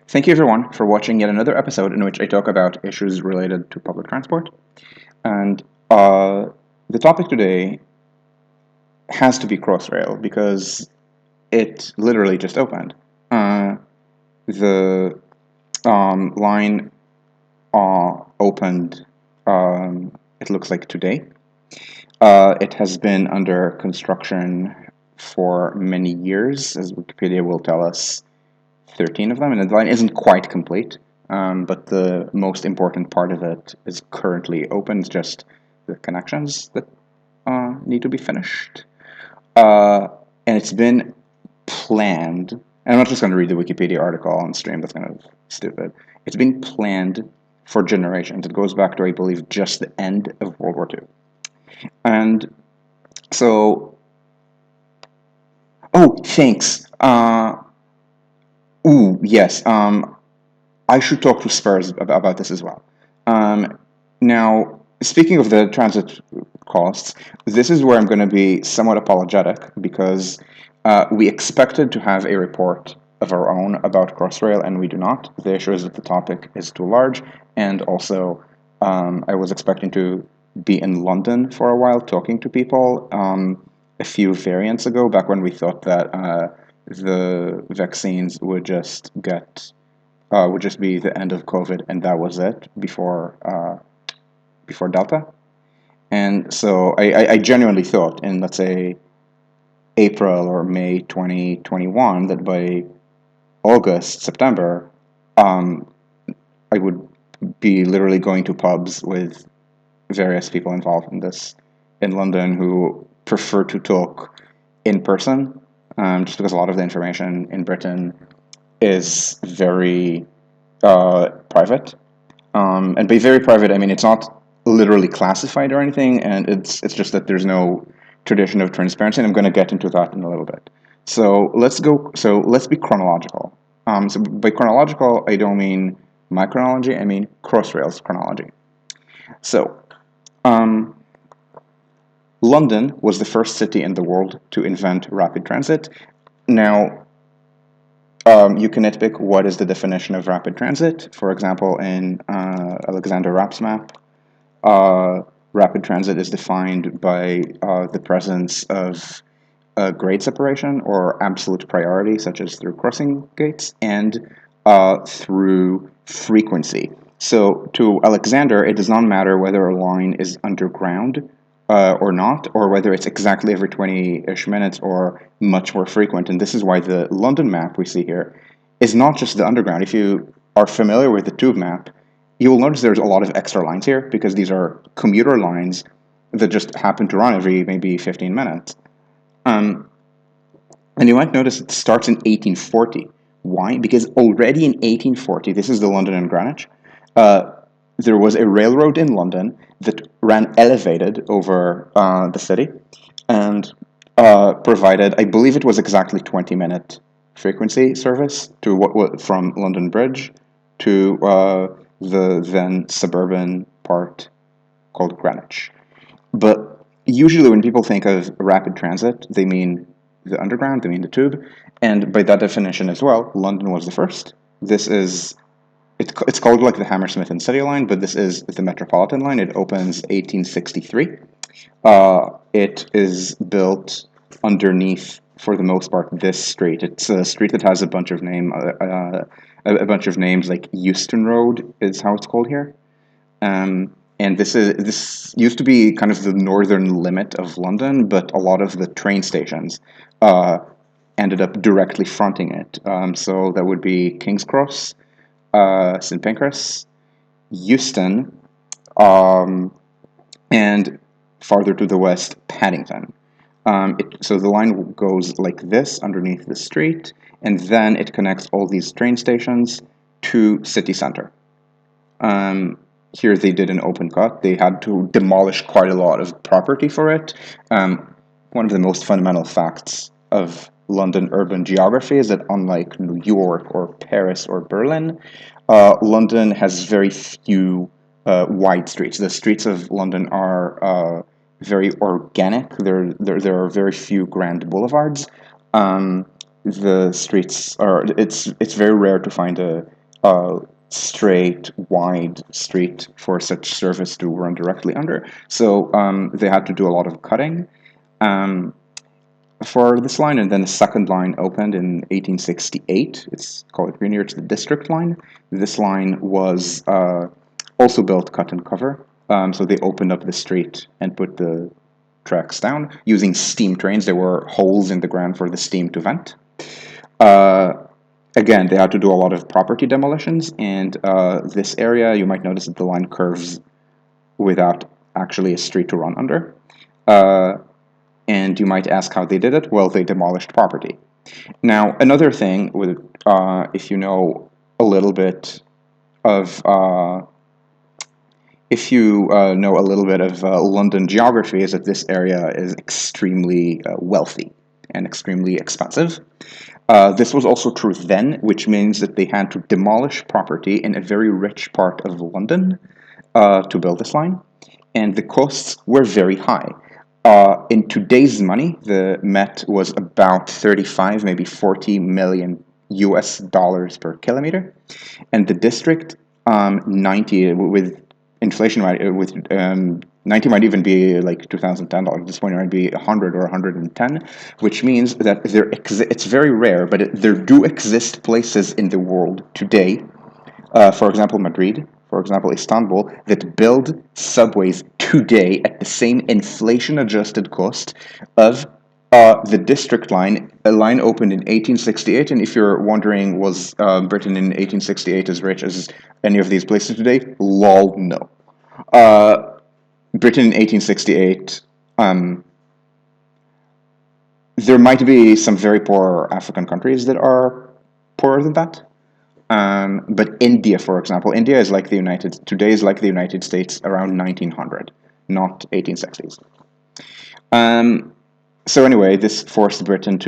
Thank you everyone for watching yet another episode in which I talk about issues related to public transport. And the topic today has to be Crossrail because it literally just opened. The line opened, it looks like today. It has been under construction for many years, as Wikipedia will tell us, 13 of them, and the line isn't quite complete, but the most important part of it is currently open. It's just the connections that need to be finished. And it's been planned, and I'm not just going to read the Wikipedia article on stream, that's kind of stupid. It's been planned for generations. It goes back to, I believe, just the end of World War II. And so, oh, thanks. Yes. I should talk to Spurs about this as well. Now, speaking of the transit costs, this is where I'm going to be somewhat apologetic because we expected to have a report of our own about Crossrail, and we do not. The issue is that the topic is too large, and also I was expecting to be in London for a while talking to people a few variants ago, back when we thought that the vaccines would just be the end of COVID, and that was it before Delta. And so I genuinely thought in, let's say, April or May 2021 that by August, September, I would be literally going to pubs with various people involved in this in London who prefer to talk in person, just because a lot of the information in Britain is very private. And by very private, I mean it's not literally classified or anything, and it's just that there's no tradition of transparency. And I'm going to get into that in a little bit. So let's go. So let's be chronological. So by chronological, I don't mean my chronology. I mean Crossrail's chronology. So, London was the first city in the world to invent rapid transit. Now, you can nitpick what is the definition of rapid transit. For example, in Alexander Rapp's map, rapid transit is defined by the presence of grade separation or absolute priority, such as through crossing gates, and through frequency. So to Alexander, it does not matter whether a line is underground or not, or whether it's exactly every 20-ish minutes or much more frequent. And this is why the London map we see here is not just the underground. If you are familiar with the tube map, you will notice there's a lot of extra lines here because these are commuter lines that just happen to run every maybe 15 minutes. And you might notice it starts in 1840. Why? Because already in 1840, this is the London and Greenwich, there was a railroad in London that ran elevated over the city and provided, I believe it was exactly 20-minute frequency service to what from London Bridge to the then suburban part called Greenwich. But usually when people think of rapid transit, they mean the underground, they mean the tube, and by that definition as well, London was the first. This is it's called like the Hammersmith and City Line, but this is the Metropolitan Line. It opens 1863. It is built underneath, for the most part, this street. It's a street that has a bunch of names, like Euston Road is how it's called here. And this used to be kind of the northern limit of London, but a lot of the train stations ended up directly fronting it. So that would be King's Cross, St. Pancras, Euston, and farther to the west, Paddington. So the line goes like this underneath the street, and then it connects all these train stations to city center. Here they did an open cut. They had to demolish quite a lot of property for it. One of the most fundamental facts of London urban geography is that unlike New York or Paris or Berlin, London has very few wide streets. The streets of London are very organic. There are very few grand boulevards. the streets are, it's very rare to find a straight, wide street for such service to run directly under. So they had to do a lot of cutting um, for this line, and then the second line opened in 1868. It's called Greener. It's the District Line. This line was also built cut and cover. So they opened up the street and put the tracks down using steam trains. There were holes in the ground for the steam to vent. Uh, Again, they had to do a lot of property demolitions, and this area, you might notice that the line curves without actually a street to run under. And you might ask how they did it. Well, they demolished property. Now, another thing, with if you know a little bit of know a little bit of London geography, is that this area is extremely wealthy and extremely expensive. This was also true then, which means that they had to demolish property in a very rich part of London to build this line, and the costs were very high. In today's money, the Met was about 35, maybe 40 million US dollars per kilometer, and the district 90 with inflation with 90 might even be like $2010. At this point, it might be 100 or 110, which means that it's very rare, but there do exist places in the world today, for example, Madrid, for example, Istanbul, that build subways today at the same inflation-adjusted cost of the District Line. A line opened in 1868, and if you're wondering, was Britain in 1868 as rich as any of these places today? Lol, no. Britain in 1868, there might be some very poor African countries that are poorer than that. But India, for example, India is like today is like the United States around 1900, not 1860s. So anyway, this forced Britain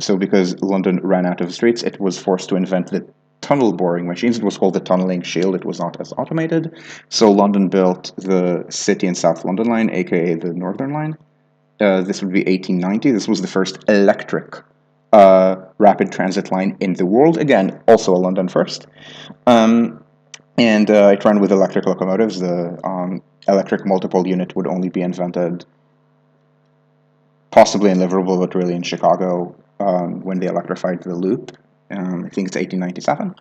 so because London ran out of streets, it was forced to invent the tunnel boring machines. It was called the tunneling shield. It was not as automated. So London built the City and South London Line, aka the Northern Line. This would be 1890. This was the first electric rapid transit line in the world. Again, also a London first. And it ran with electric locomotives. The electric multiple unit would only be invented possibly in Liverpool, but really in Chicago when they electrified the loop. I think it's 1897.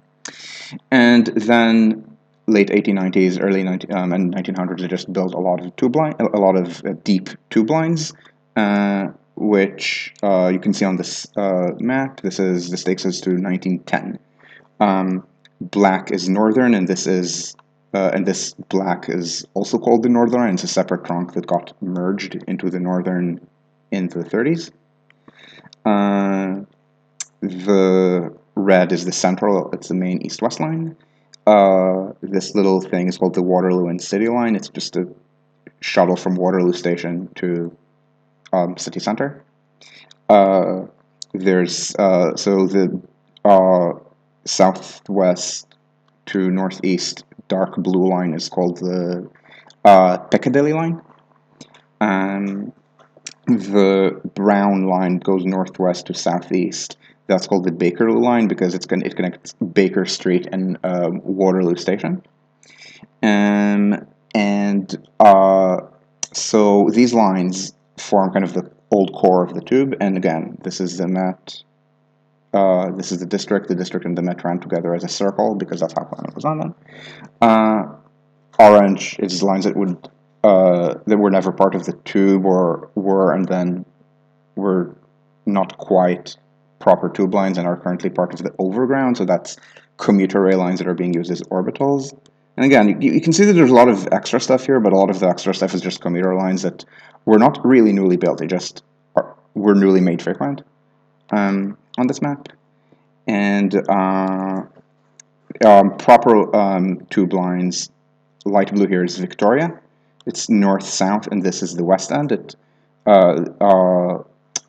And then late 1890s, early and 1900s, they just built a lot of deep tube lines, which you can see on this map. This takes us to 1910. Black is northern, and this black is also called the Northern Line. It's a separate trunk that got merged into the Northern in the 30s. The red is the central. It's the main east-west line. This little thing is called the Waterloo and City Line. It's just a shuttle from Waterloo Station to city center. There's so the southwest to northeast dark blue line is called the Piccadilly Line. The brown line goes northwest to southeast. That's called the Bakerloo Line because it connects Baker Street and Waterloo Station. So these lines form kind of the old core of the tube. And again, this is the Met. This is the district. The district and the Met ran together as a circle because that's how Planet was on them. Orange is lines that were never part of the tube or were not quite proper tube lines and are currently part of the overground. So that's commuter rail lines that are being used as orbitals. And again, you can see that there's a lot of extra stuff here, but a lot of the extra stuff is just commuter lines that were not really newly built. They just were newly made frequent on this map. And proper tube lines, light blue here is Victoria. It's north-south, and this is the West End.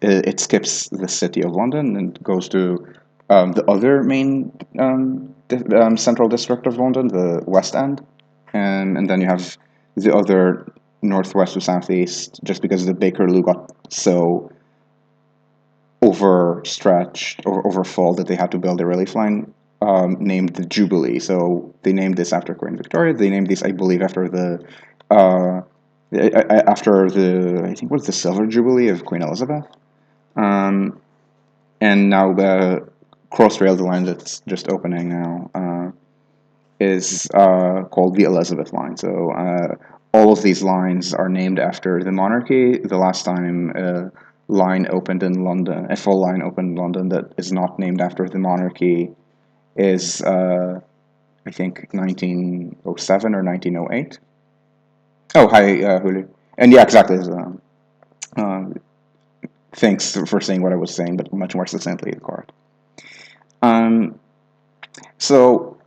It skips the City of London and goes to the other main central district of London, the West End, and then you have the other northwest to southeast, just because the Bakerloo got so overstretched or overfull that they had to build a relief line named the Jubilee. So they named this after Queen Victoria. They named this, I believe, after uh, I think it was the Silver Jubilee of Queen Elizabeth. And now the Crossrail, the line that's just opening now, is called the Elizabeth Line. So all of these lines are named after the monarchy. The last time a line opened in London, a full line opened in London that is not named after the monarchy is, I think, 1907 or 1908. Oh, hi, Hulu. And yeah, exactly. Uh, thanks for saying what I was saying, but much more succinctly, correct. Um, so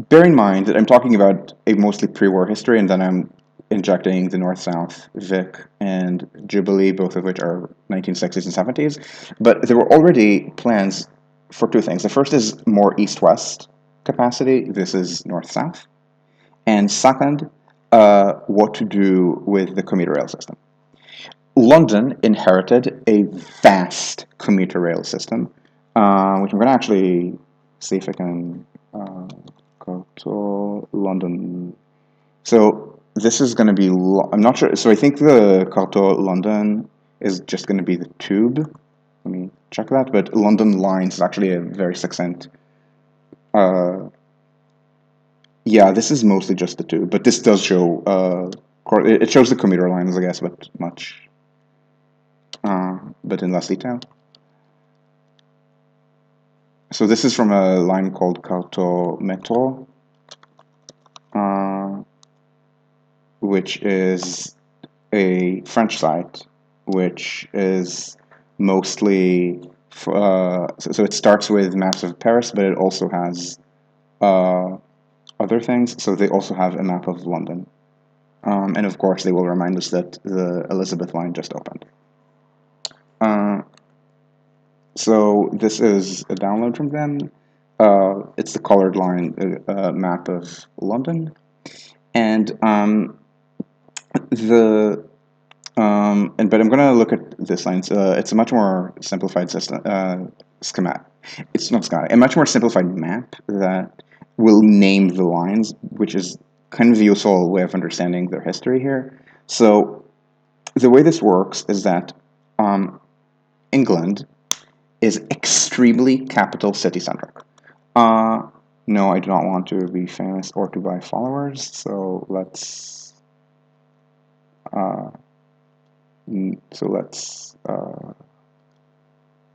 bear in mind that I'm talking about a mostly pre-war history, and then I'm injecting the North-South, Vic, and Jubilee, both of which are 1960s and 70s. But there were already plans for two things. The first is more east-west capacity. This is North-South. And second, what to do with the commuter rail system. London inherited a vast commuter rail system, which I'm going to actually see if I can go to London. So this is going to be, I'm not sure. So I think the Carto London is just going to be the tube. Let me check that. But London Lines is actually a very succinct. Yeah, this is mostly just the tube, but this does show. It shows the commuter lines, I guess, but but in less detail. So this is from a line called Carto Metro, which is a French site, which is mostly so it starts with maps of Paris, but it also has other things. So they also have a map of London, and of course they will remind us that the Elizabeth line just opened. So this is a download from them. It's the colored line map of London, and but I'm going to look at this line. It's a much more simplified system schematic. It's not schematic. A much more simplified map that will name the lines, which is kind of a useful way of understanding their history here. So the way this works is that England is extremely capital city-centric. No, I do not want to be famous or to buy followers, so let's go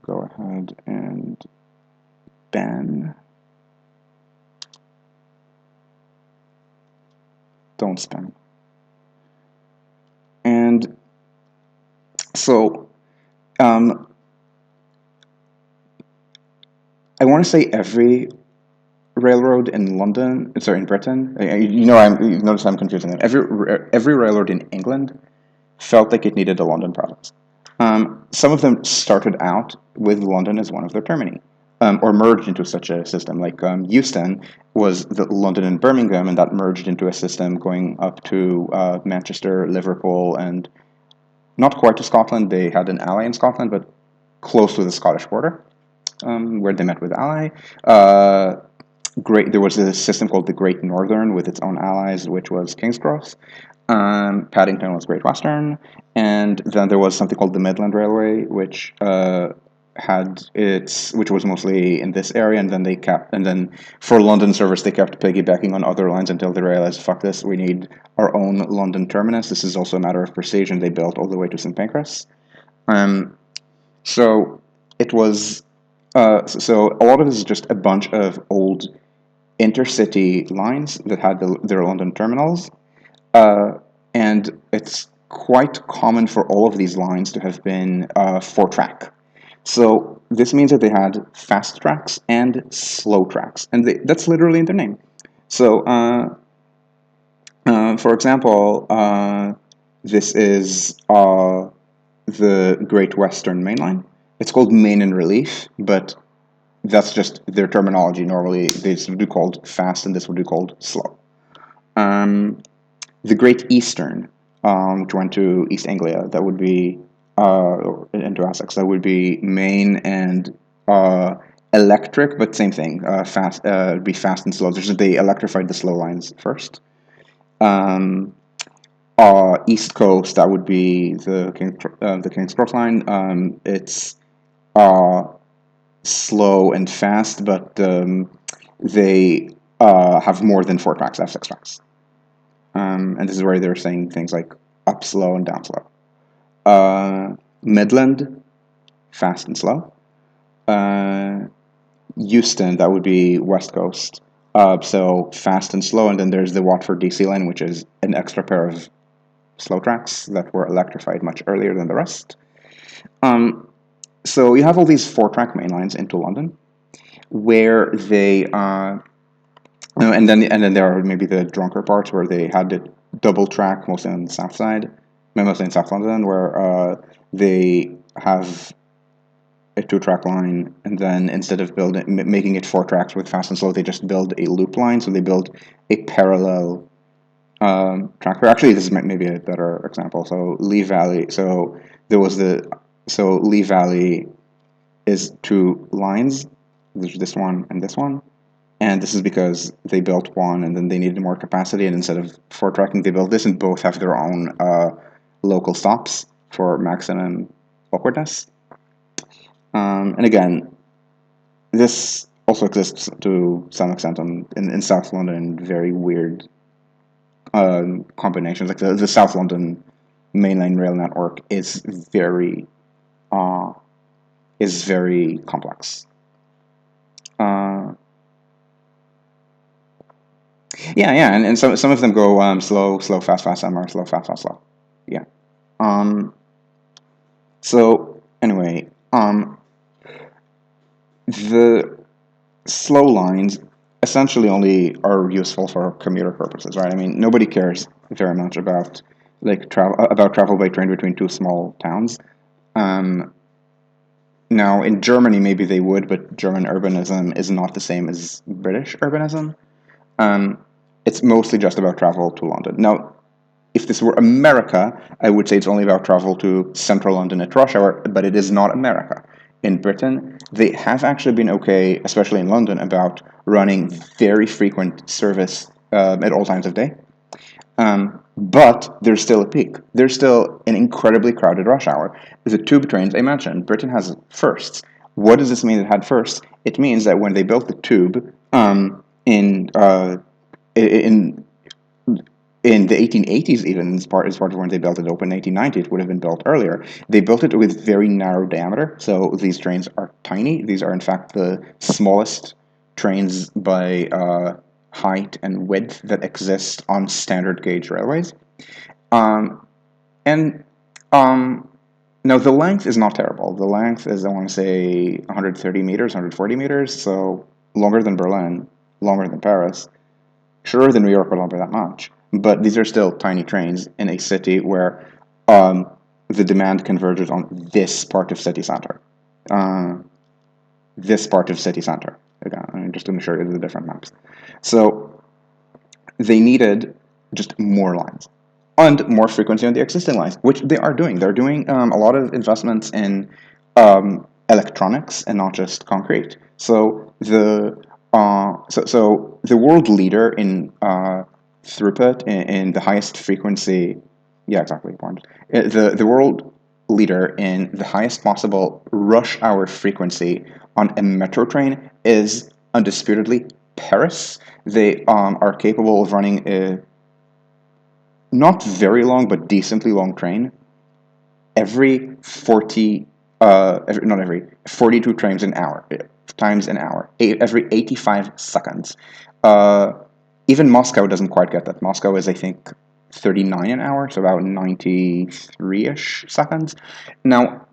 ahead and ban. Don't spam. And so I want to say every railroad in London, sorry, in Britain, you notice I'm confusing them. Every railroad in England felt like it needed a London product. Some of them started out with London as one of their termini, or merged into such a system. Like Euston was the London and Birmingham, and that merged into a system going up to Manchester, Liverpool, and not quite to Scotland. They had an ally in Scotland, but close to the Scottish border, where they met with ally. There was a system called the Great Northern with its own allies, which was King's Cross. Paddington was Great Western, and then there was something called the Midland Railway, which which was mostly in this area, and then for London service they kept piggybacking on other lines until they realized, fuck this, we need our own London terminus. This is also a matter of precision. They built all the way to St. Pancras. So it was so a lot of this is just a bunch of old intercity lines that had their London terminals. And it's quite common for all of these lines to have been 4-track. So this means that they had fast tracks and slow tracks, and that's literally in their name. So, for example, this is the Great Western Mainline. It's called Main in Relief, but that's just their terminology. Normally, this would be called fast, and this would be called slow. The Great Eastern, which went to East Anglia, that would be into Essex. That would be main and electric, but same thing. Fast, be fast and slow. They electrified the slow lines first. East Coast, that would be the King's Cross line. It's slow and fast, but they have more than 4 tracks. They have 6 tracks. And this is where they're saying things like up slow and down slow. Midland, fast and slow. Euston, that would be West Coast. So fast and slow, and then there's the Watford DC line, which is an extra pair of slow tracks that were electrified much earlier than the rest. So you have all these 4-track main lines into London, where they and then there are maybe the drunker parts where they had the double track mostly on the south side, mostly in South London, where they have a 2-track line, and then instead of making it 4 tracks with fast and slow, they just build a loop line. So they build a parallel track. Or actually, this is maybe a better example. So Lee Valley. So Lee Valley is 2 lines. There's this one and this one. And this is because they built one and then they needed more capacity, and instead of 4-tracking, they built this, and both have their own local stops for maximum awkwardness. And again, this also exists to some extent in South London in very weird combinations. Like the South London mainline rail network is very complex. And some of them go slow, fast, some are slow, fast, slow. Yeah. So anyway, the slow lines essentially only are useful for commuter purposes, right? I mean, nobody cares very much about travel by train between 2 small towns. Now, in Germany, maybe they would, but German urbanism is not the same as British urbanism. It's mostly just about travel to London. Now, if this were America, I would say it's only about travel to central London at rush hour, but it is not America. In Britain, they have actually been okay, especially in London, about running very frequent service at all times of day. But there's still a peak. There's still an incredibly crowded rush hour. The tube trains I mentioned, Britain has firsts. What does this mean it had firsts? It means that when they built the tube in the 1880s, even as part of when they built it open in 1890, it would have been built earlier. They built it with very narrow diameter, so these trains are tiny. These are in fact the smallest trains by height and width that exist on standard gauge railways. Now the length is not terrible. The length is, I want to say, 130 meters, 140 meters, so longer than Berlin, longer than Paris, shorter than New York, but not by that much. But these are still tiny trains in a city where the demand converges on this part of city center. This part of city center. Again, I'm just going to show you the different maps. So they needed just more lines and more frequency on the existing lines, which they are doing. They're doing a lot of investments in electronics and not just concrete. So the world leader in throughput in the highest frequency, the world leader in the highest possible rush hour frequency on a metro train is undisputedly Paris. They are capable of running a not very long but decently long train every 42 trains an hour times an hour, every 85 seconds. Even Moscow doesn't quite get that. Moscow is, I think, 39 an hour, so about 93-ish seconds. Now,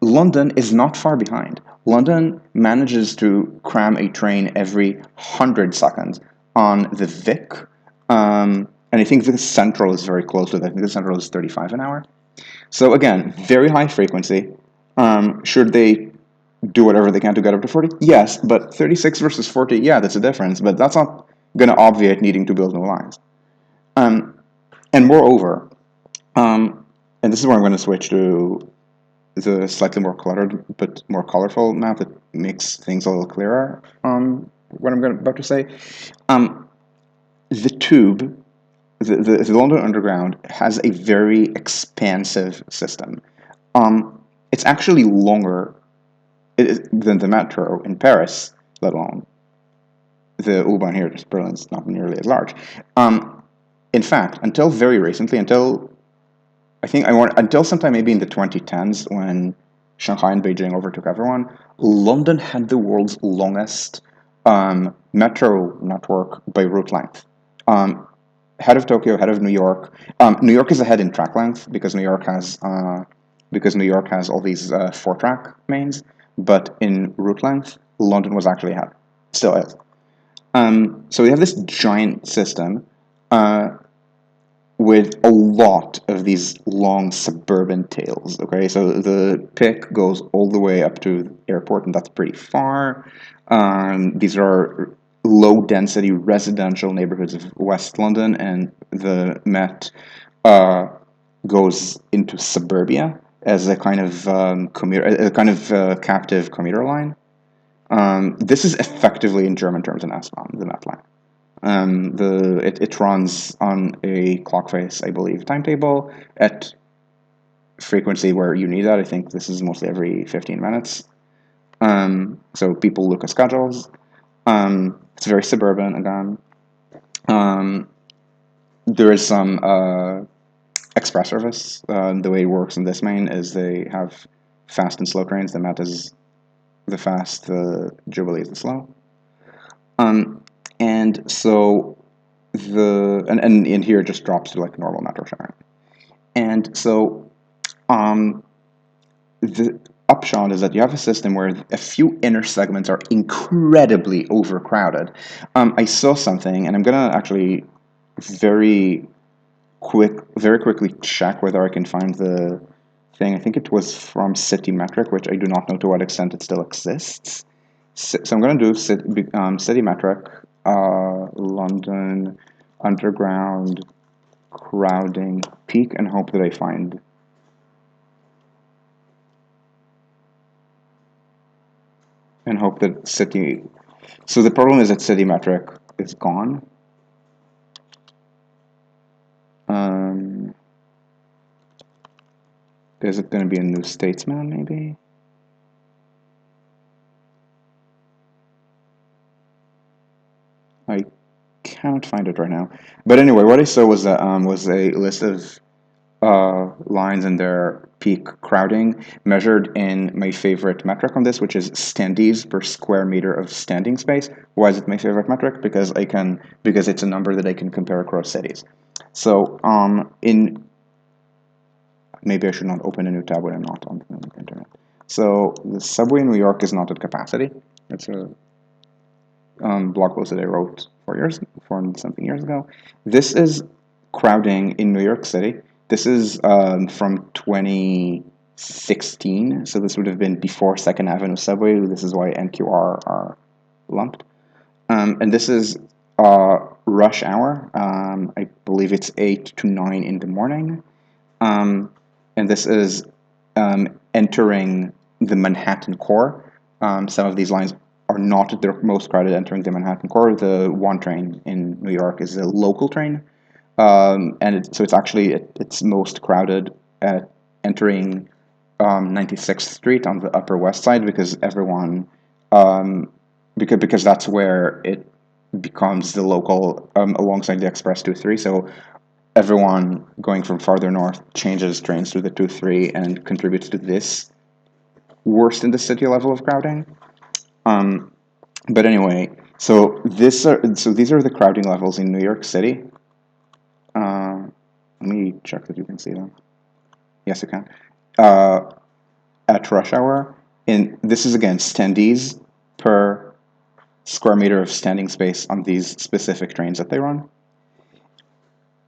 London is not far behind. London manages to cram a train every 100 seconds on the Vic, and I think the Central is very close to that. I think the Central is 35 an hour. So again, very high frequency. Should they do whatever they can to get up to 40? Yes, but 36 versus 40, yeah, that's a difference, but that's not going to obviate needing to build new lines. And moreover, and this is where I'm going to switch to the slightly more cluttered but more colorful map that makes things a little clearer. What I'm about to say. The tube, the London Underground, has a very expansive system. It's actually longer than the metro in Paris, let alone the U-Bahn here. Berlin's not nearly as large. In fact, until very recently, until sometime maybe in the 2010s when Shanghai and Beijing overtook everyone, London had the world's longest metro network by route length. Head of Tokyo, head of New York. New York is ahead in track length because New York has all these 4-track mains, but in route length, London was actually ahead. Still is. So we have this giant system with a lot of these long suburban tails. Okay, so the pick goes all the way up to the airport, and that's pretty far. These are low-density residential neighborhoods of West London, and the Met goes into suburbia as a kind of captive commuter line. This is effectively, in German terms, an S-Bahn, the Met line. It runs on a clock face, I believe, timetable at frequency where you need that. I think this is mostly every 15 minutes. So people look at schedules. It's very suburban again. There is some express service. The way it works in this main is they have fast and slow trains. The Met is the fast, the Jubilee is the slow. And so and in here it just drops to like normal metro sharing. And so the upshot is that you have a system where a few inner segments are incredibly overcrowded. I saw something, and I'm gonna actually very quickly check whether I can find the thing. I think it was from City Metric, which I do not know to what extent it still exists. So I'm going to do City Metric, London Underground crowding peak, and hope that I find. And hope that City. So the problem is that City Metric is gone. Is it going to be a New Statesman, maybe? I can't find it right now. But anyway, what I saw was a list of lines and their peak crowding measured in my favorite metric on this, which is standees per square meter of standing space. Why is it my favorite metric? Because it's a number that I can compare across cities. So maybe I should not open a new tab when I'm not on the internet. So the subway in New York is not at capacity. It's a blog post that I wrote 4 something years ago. This is crowding in New York City. This is from 2016, so this would have been before 2nd Avenue subway. This is why NQR are lumped. And this is rush hour. I believe it's 8 to 9 in the morning. And this is entering the Manhattan core. Some of these lines are not at their most crowded entering the Manhattan core. The one train in New York is a local train. And so it's actually it's most crowded at entering 96th Street on the Upper West Side because everyone because that's where it becomes the local alongside the Express 2-3. So everyone going from farther north changes trains to the 2-3 and contributes to this worst in the city level of crowding. But anyway, so these are the crowding levels in New York City. Let me check that you can see them. Yes, you can. At rush hour, this is again standees per square meter of standing space on these specific trains that they run.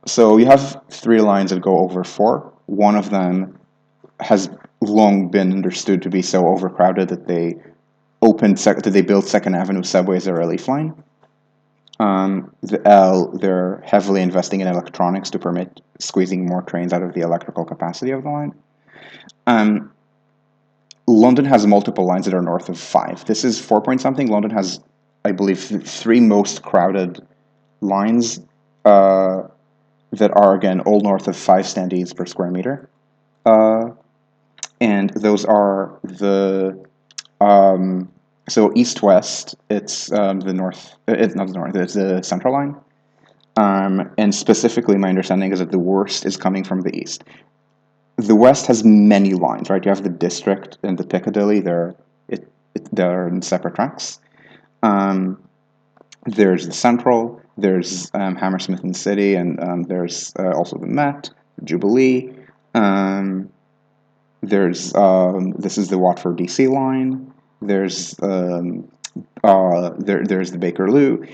So you have 3 lines that go over 4. One of them has long been understood to be so overcrowded that they built 2nd Avenue subway as a relief line. The L, they're heavily investing in electronics to permit squeezing more trains out of the electrical capacity of the line. London has multiple lines that are north of 5. This is 4 point something. London has, I believe, 3 most crowded lines that are, again, all north of 5 standees per square meter. And those are the so east-west. It's the north. It's not the north. It's the central line. And specifically, my understanding is that the worst is coming from the east. The west has many lines, right? You have the district and the Piccadilly. They're in separate tracks. There's the central. There's Hammersmith and City, and there's also the Met, Jubilee. There's this is the Watford DC line. There's there's the Bakerloo.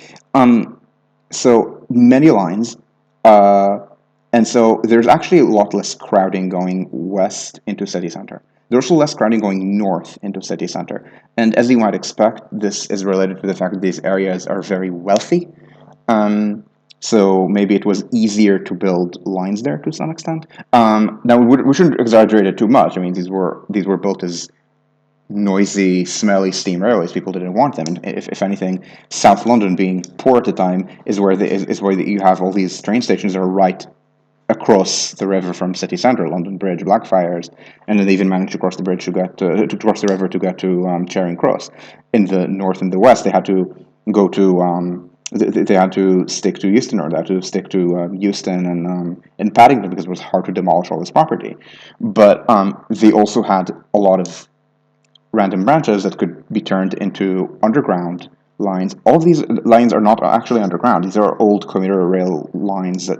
So many lines, and so there's actually a lot less crowding going west into city center. There's also less crowding going north into city center. And as you might expect, this is related to the fact that these areas are very wealthy. So maybe it was easier to build lines there to some extent. Now we shouldn't exaggerate it too much. I mean, these were built as noisy, smelly steam railways. People didn't want them. If anything, South London, being poor at the time, is where you have all these train stations that are right across the river from city centre, London Bridge, Blackfriars, and then they even managed to cross the bridge to cross the river to get to Charing Cross. In the north and the west, they had to go to they had to stick to Euston, or they had to stick to Euston and Paddington, because it was hard to demolish all this property. But they also had a lot of random branches that could be turned into underground lines. All these lines are not actually underground. These are old commuter rail lines that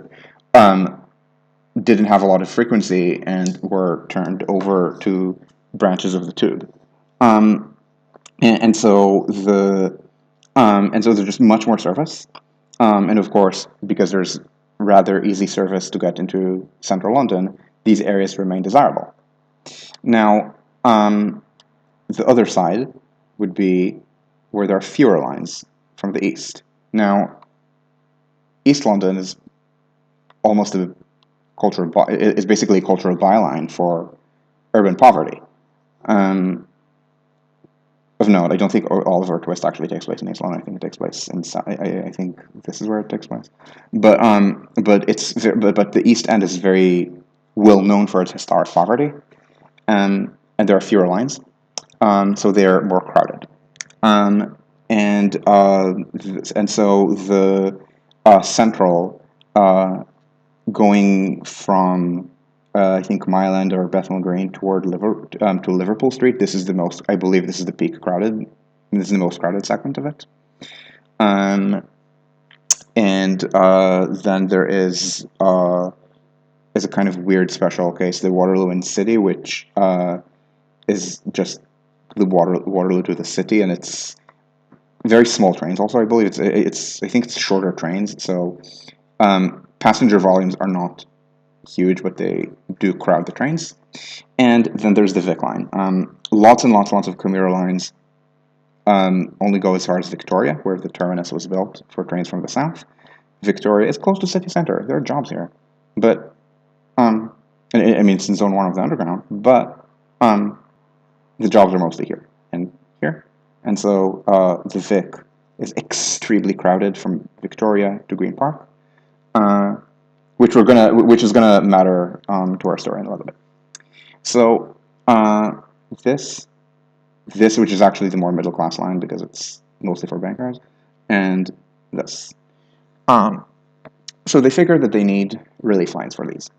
didn't have a lot of frequency and were turned over to branches of the tube. And so there's just much more service. And of course, because there's rather easy service to get into central London, these areas remain desirable. Now, the other side would be where there are fewer lines from the east. Now, East London is almost is basically a cultural byline for urban poverty. Of note, I don't think Oliver Twist actually takes place in East London. I think it takes place in. I think this is where it takes place. But the East End is very well known for its historic poverty, and there are fewer lines, so they're more crowded. And so the central going from I think Mile End or Bethnal Green toward to Liverpool Street. This is the most. I believe this is the peak crowded. This is the most crowded segment of it. And then there is a kind of weird special case, the Waterloo and City, which is just the Waterloo to the city, and it's very small trains. Also, I believe I think it's shorter trains, so passenger volumes are not huge, but they do crowd the trains. And then there's the Vic line. Lots and lots of commuter lines only go as far as Victoria, where the terminus was built for trains from the south. Victoria is close to city centre. There are jobs here, but I mean it's in Zone 1 of the Underground, but the jobs are mostly here and here, and so the Vic is extremely crowded from Victoria to Green Park. Which is gonna matter to our story in a little bit. So this, which is actually the more middle class line because it's mostly for bankers, and this. So they figured that they need relief lines for these.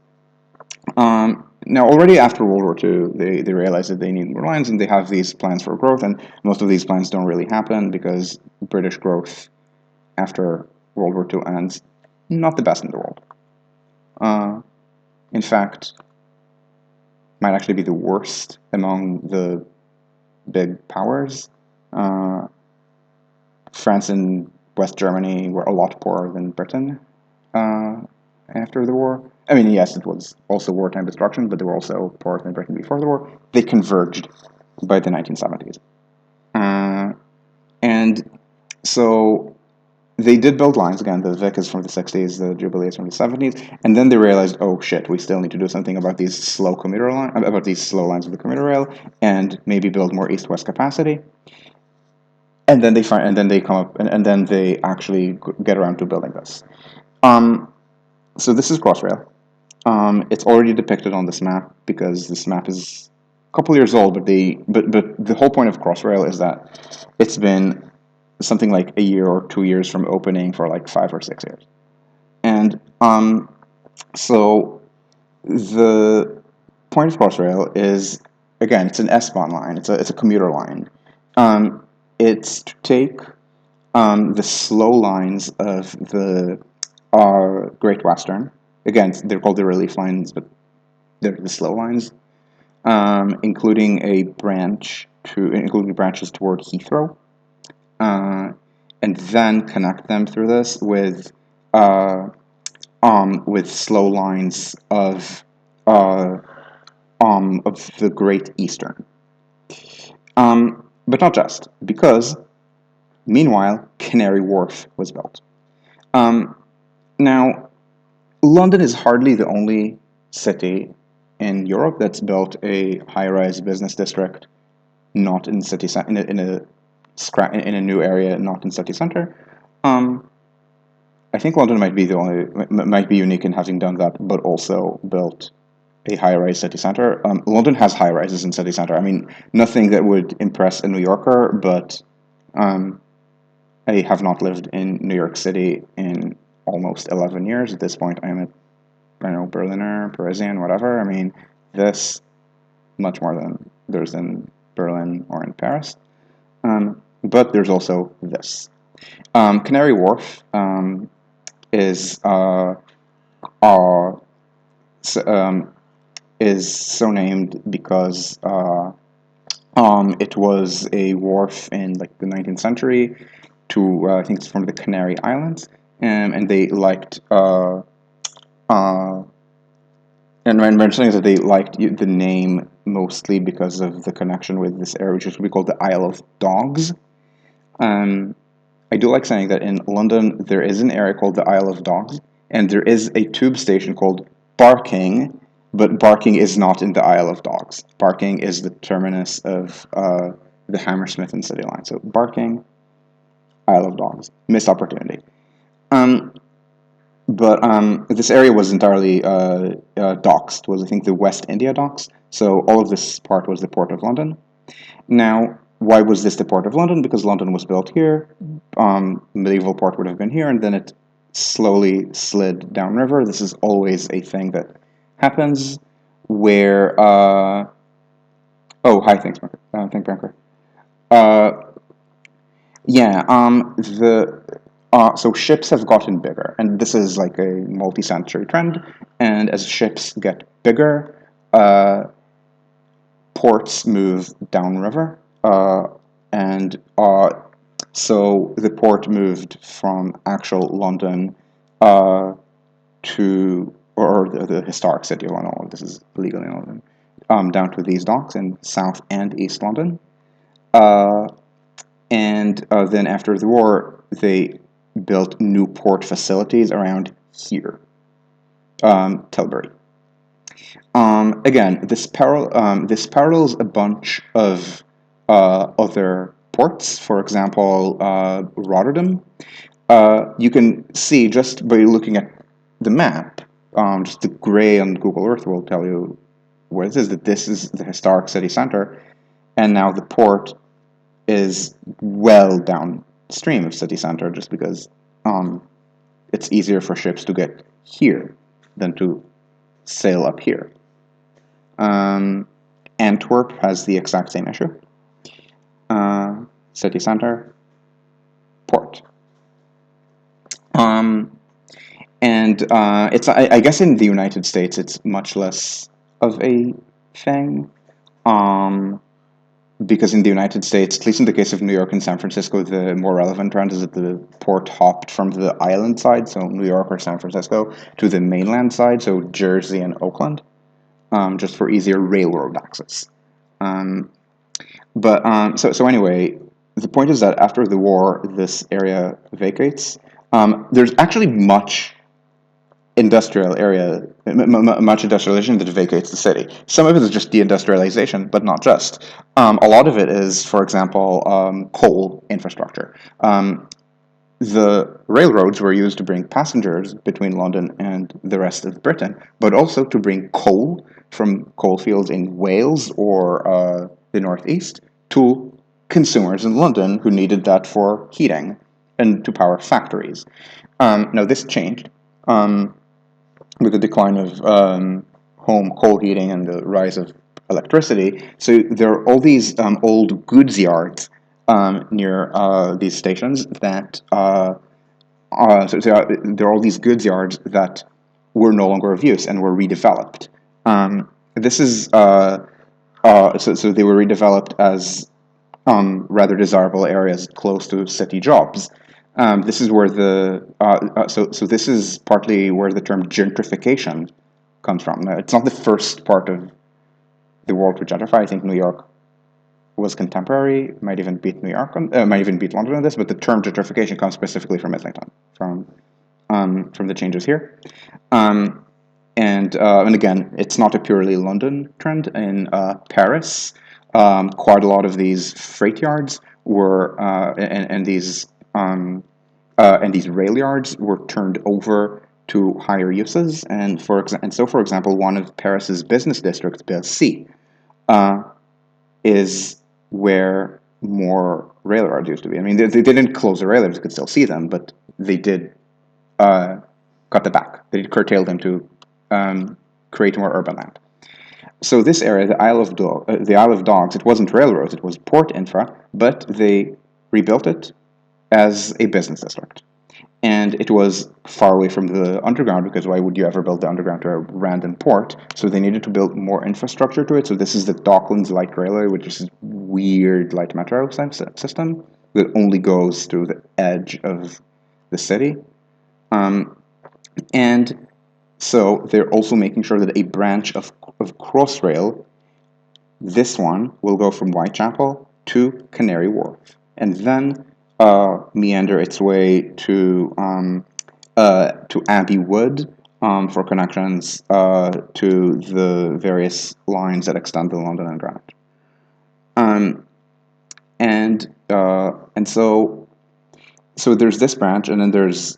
Now, already after World War II, they realized that they need more lines, and they have these plans for growth, and most of these plans don't really happen because British growth after World War II ends not the best in the world. In fact, might actually be the worst among the big powers. France and West Germany were a lot poorer than Britain after the war. I mean, yes, it was also wartime destruction, but they were also poorer than Britain before the war. They converged by the 1970s. And so they did build lines again. The Vic is from the 60s, the Jubilee is from the 70s, and then they realized, oh shit, we still need to do something about these about these slow lines of the commuter rail, and maybe build more east-west capacity. And then they come up, and then they actually get around to building this. So this is Crossrail. It's already depicted on this map because this map is a couple years old, but the whole point of Crossrail is that it's been something like a year or 2 years from opening for like 5 or 6 years. And so the point of Crossrail is, again, it's an S-Bahn line. It's a commuter line. It's to take the slow lines of the Great Western. Again, they're called the relief lines, but they're the slow lines, including branches toward Heathrow, and then connect them through this with slow lines of the Great Eastern. But not just, because meanwhile, Canary Wharf was built. Now, London is hardly the only city in Europe that's built a high-rise business district, not in city in a new area, not in city center. I think London might be unique in having done that, but also built a high-rise city center. London has high-rises in city center. I mean, nothing that would impress a New Yorker, but I have not lived in New York City in almost 11 years. At this point, I'm Berliner, Parisian, whatever. I mean, this much more than there's in Berlin or in Paris. But there's also this. Canary Wharf is so named because it was a wharf in like the 19th century to I think it's from the Canary Islands, and they liked and my understanding is that they liked the name mostly because of the connection with this area, which is what we call the Isle of Dogs. I do like saying that in London there is an area called the Isle of Dogs, and there is a tube station called Barking, but Barking is not in the Isle of Dogs. Barking is the terminus of the Hammersmith and City line. So Barking, Isle of Dogs, missed opportunity. But this area was entirely docked. It was, I think, the West India docks. So all of this part was the Port of London. Now, why was this the Port of London? Because London was built here. Medieval port would have been here, and then it slowly slid downriver. This is always a thing that happens where... oh, hi, thanks, Banker. Thank Banker. So ships have gotten bigger, and this is like a multi-century trend. And as ships get bigger, ports move downriver, so the port moved from actual London the historic city of London. All of this is legally London, down to these docks in South and East London. And then after the war, they built new port facilities around here, Tilbury. Again, this parallels a bunch of other ports. For example, Rotterdam. You can see just by looking at the map, just the gray on Google Earth will tell you where it is, that this is the historic city center, and now the port is well downstream of city center, just because it's easier for ships to get here than to sail up here. Antwerp has the exact same issue. City center, port. It's I guess in the United States it's much less of a thing. Because in the United States, at least in the case of New York and San Francisco, the more relevant trend is that the port hopped from the island side, so New York or San Francisco, to the mainland side, so Jersey and Oakland, just for easier railroad access. So anyway, the point is that after the war, this area vacates. There's actually much industrial area, much industrialization that vacates the city. Some of it is just deindustrialization, but not just. A lot of it is, for example, coal infrastructure. The railroads were used to bring passengers between London and the rest of Britain, but also to bring coal from coal fields in Wales or the northeast to consumers in London who needed that for heating and to power factories. Now, this changed with the decline of home coal heating and the rise of electricity. So there are all these old goods yards near these stations that there are all these goods yards that were no longer of use and were redeveloped. This is so they were redeveloped as rather desirable areas close to city jobs. This is where so this is partly where the term gentrification comes from. Now, it's not the first part of the world to gentrify. I think New York was contemporary, might even beat might even beat London on this. But the term gentrification comes specifically from Islington, from the changes here. And again, it's not a purely London trend. In Paris, quite a lot of these freight yards were and these rail yards were turned over to higher uses. And for example, one of Paris's business districts, Bercy, is where more rail yards used to be. I mean, they didn't close the rail yards; you could still see them, but they did cut them back. They curtailed them to create more urban land. So this area, the Isle of Dogs, it wasn't railroads; it was port infra, but they rebuilt it as a business district. And it was far away from the underground, because why would you ever build the underground to a random port? So they needed to build more infrastructure to it. So this is the Docklands Light Railway, which is a weird light metro system that only goes through the edge of the city. And so they're also making sure that a branch of Crossrail, this one, will go from Whitechapel to Canary Wharf, and then meander its way to Abbey Wood for connections to the various lines that extend the London Underground. And so there's this branch, and then there's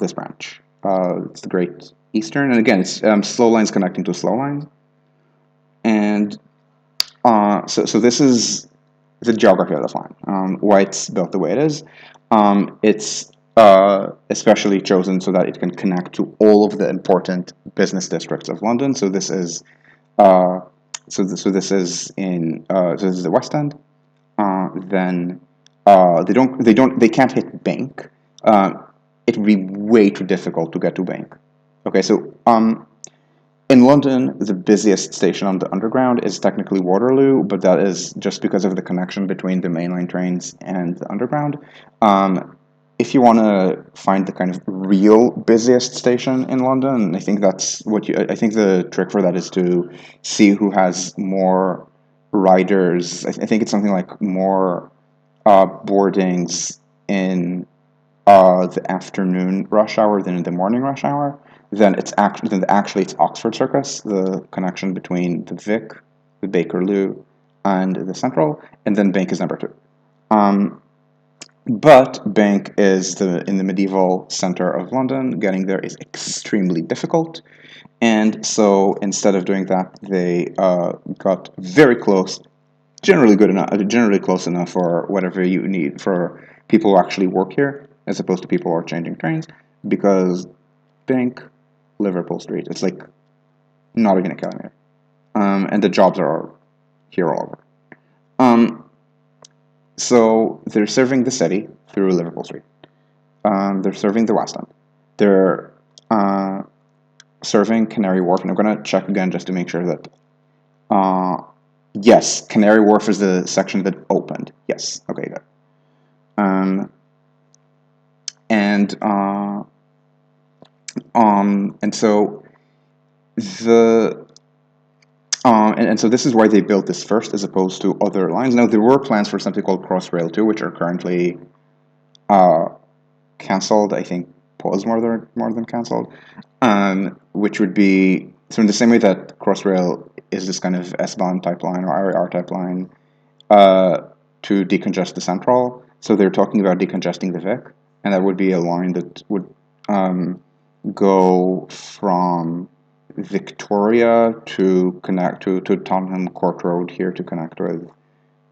this branch. It's the Great Eastern, and again, it's slow lines connecting to slow lines. And so this is the geography of this line, why it's built the way it is. It's especially chosen so that it can connect to all of the important business districts of London. So this is this is the West End. Then they can't hit Bank. It would be way too difficult to get to Bank. Okay, so in London, the busiest station on the Underground is technically Waterloo, but that is just because of the connection between the mainline trains and the Underground. If you want to find the kind of real busiest station in London, I think I think the trick for that is to see who has more riders. I think it's something like more boardings in the afternoon rush hour than in the morning rush hour. Then it's Oxford Circus, the connection between the Vic, the Bakerloo, and the Central, and then Bank is number 2. But Bank is in the medieval center of London. Getting there is extremely difficult, and so instead of doing that, they got very close, generally close enough for whatever you need for people who actually work here, as opposed to people who are changing trains, because Bank, Liverpool Street, it's like not even a kilometer, and the jobs are here all over. So they're serving the city through Liverpool Street. They're serving the West End. They're serving Canary Wharf, and I'm going to check again just to make sure that. Yes, Canary Wharf is the section that opened. Yes, okay, good. And so the And so this is why they built this first as opposed to other lines. Now, there were plans for something called Crossrail too, which are currently cancelled. I think paused more than cancelled. Which would be so in the same way that Crossrail is this kind of S-Bahn type line or RAR type line to decongest the Central. So they're talking about decongesting the Vic, and that would be a line that would go from Victoria to connect to Tottenham Court Road here to connect with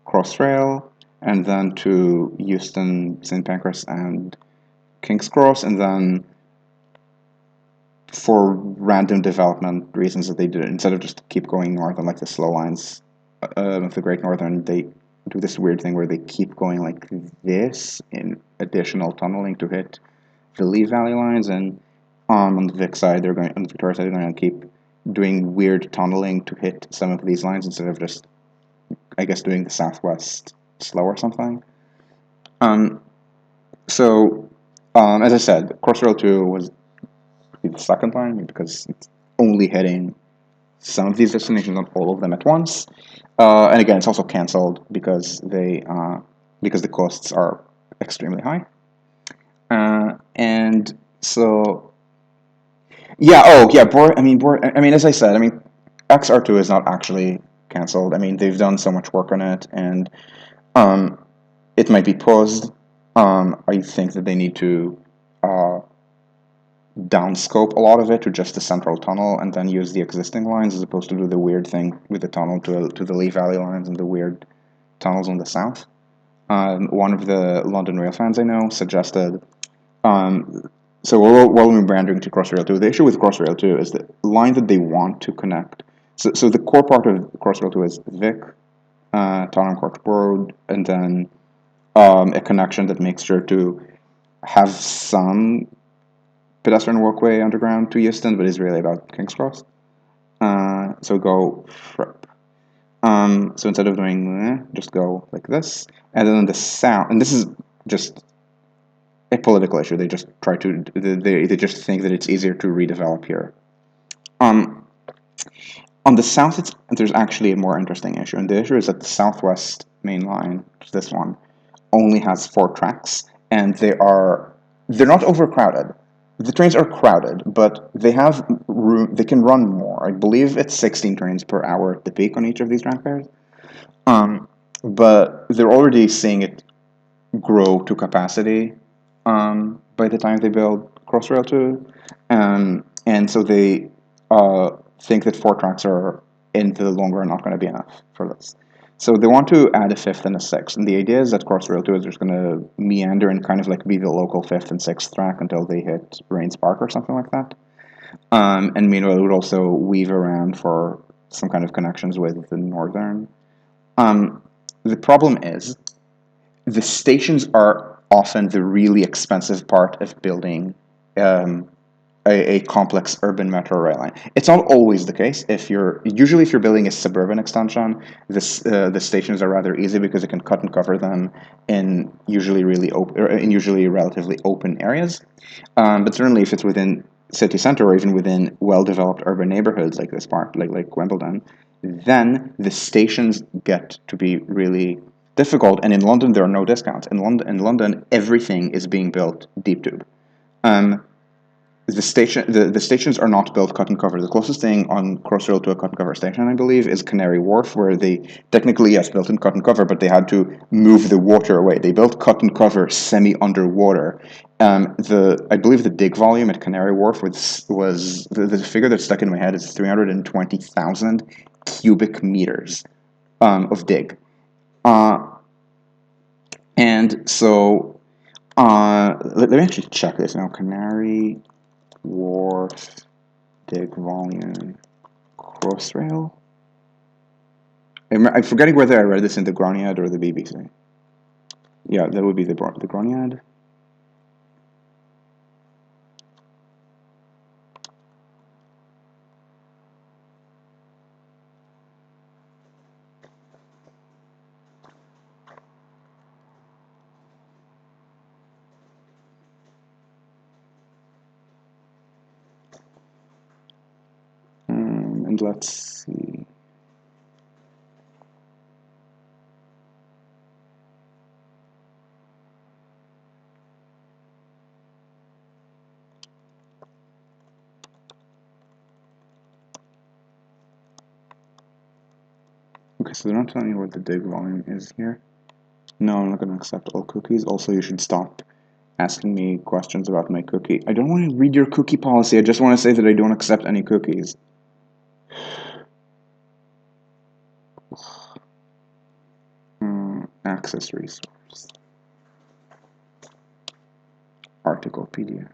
Crossrail, and then to Euston, St Pancras, and King's Cross, and then for random development reasons that they did, instead of just keep going north on like the slow lines of the Great Northern, they do this weird thing where they keep going like this in additional tunneling to hit the Lee Valley lines, and on the Vic side, they're going on the Victoria side, they're going to keep doing weird tunneling to hit some of these lines instead of just, I guess, doing the southwest slow or something. So, as I said, Crossrail 2 was the second line because it's only hitting some of these destinations, not all of them at once. And again, it's also canceled because because the costs are extremely high. And so, yeah. Oh, yeah. As I said, XR2 is not actually canceled. They've done so much work on it, and it might be paused. I think that they need to downscope a lot of it to just the central tunnel and then use the existing lines as opposed to do the weird thing with the tunnel to the Lee Valley lines and the weird tunnels on the south. One of the London Rail fans I know suggested, so while we're meandering to Crossrail 2, the issue with Crossrail 2 is the line that they want to connect. So the core part of Crossrail 2 is Vic, Tottenham Court Road, and then a connection that makes sure to have some pedestrian walkway underground to Euston, but is really about King's Cross. So go Fripp. So instead of doing just go like this, and then on the south, and this is just a political issue. They just try to they just think that it's easier to redevelop here. On the south, there's actually a more interesting issue, and the issue is that the southwest main line, this one, only has 4 tracks, and they're not overcrowded. The trains are crowded, but they have room. They can run more. I believe it's 16 trains per hour at the peak on each of these track pairs. But they're already seeing it grow to capacity by the time they build Crossrail 2. And so they think that 4 tracks are, in the long run, not going to be enough for this. So they want to add a 5th and a 6th. And the idea is that Crossrail 2 is just going to meander and kind of like be the local 5th and 6th track until they hit Rains Park or something like that. And meanwhile, it would also weave around for some kind of connections with the northern. The problem is the stations are often the really expensive part of building a complex urban metro rail line. It's not always the case. If you're building a suburban extension, the stations are rather easy because you can cut and cover them in usually relatively open areas. But certainly, if it's within city center or even within well-developed urban neighborhoods like this part, like Wimbledon, then the stations get to be really difficult. And in London, there are no discounts. In London, everything is being built deep tube. The stations are not built cut and cover. The closest thing on Crossrail to a cut and cover station, I believe, is Canary Wharf, where they technically, yes, built in cut and cover, but they had to move the water away. They built cut and cover semi-underwater. I believe the dig volume at Canary Wharf was the figure that stuck in my head is 320,000 cubic meters of dig. And so let me actually check this now. Canary Wharf dig volume Crossrail. I'm forgetting whether I read this in the Groniad or the BBC. Yeah, that would be the Groniad. And let's see. So they're not telling me what the dig volume is here. No, I'm not going to accept all cookies. Also, you should stop asking me questions about my cookie. I don't want to read your cookie policy. I just want to say that I don't accept any cookies. Access resource. Article PDF.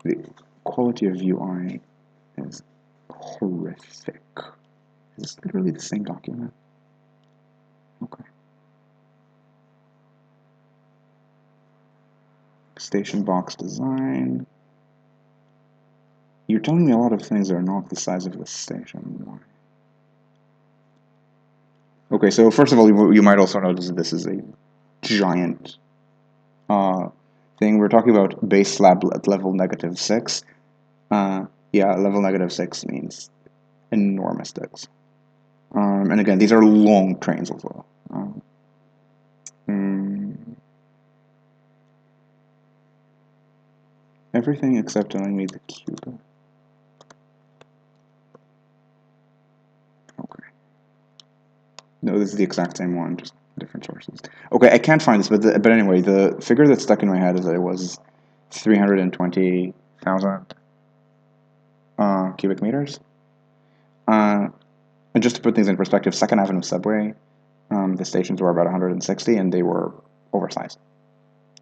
The quality of UI is horrific. Is this literally the same document? Okay. Station box design. You're telling me a lot of things that are not the size of the station. Why? Okay, so first of all, you might also notice that this is a giant thing. We're talking about base slab at level -6. Yeah, level -6 means enormous digs. And again, these are long trains as well. Everything except telling me the cube. Okay. No, this is the exact same one, just different sources. Okay, I can't find this, but anyway, the figure that's stuck in my head is that it was 320,000 cubic meters. And just to put things in perspective, Second Avenue subway, the stations were about 160, and they were oversized.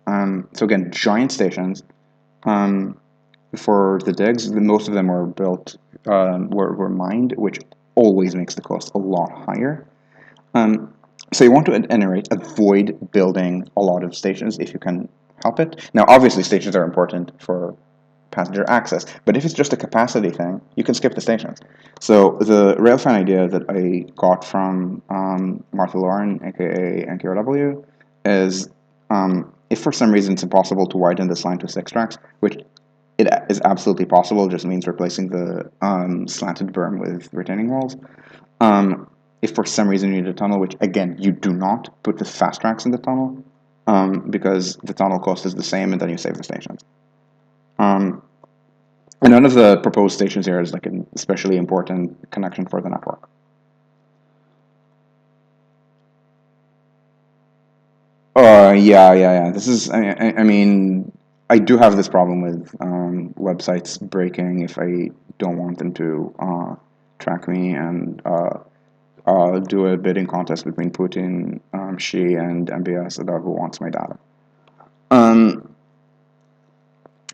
So again, giant stations. For the digs, most of them were built, were mined, which always makes the cost a lot higher. So you want to, at any rate, avoid building a lot of stations if you can help it. Now, obviously, stations are important for passenger access, but if it's just a capacity thing, you can skip the stations. So the railfan idea that I got from Martha Lauren, aka NKRW, is if for some reason it's impossible to widen this line to 6 tracks, which it is absolutely possible, just means replacing the slanted berm with retaining walls. If for some reason you need a tunnel, which again, you do not, put the fast tracks in the tunnel, because the tunnel cost is the same and then you save the stations. And none of the proposed stations here is like an especially important connection for the network. Yeah. This is, I mean, I do have this problem with websites breaking if I don't want them to track me and do a bidding contest between Putin, Xi, and MBS about who wants my data.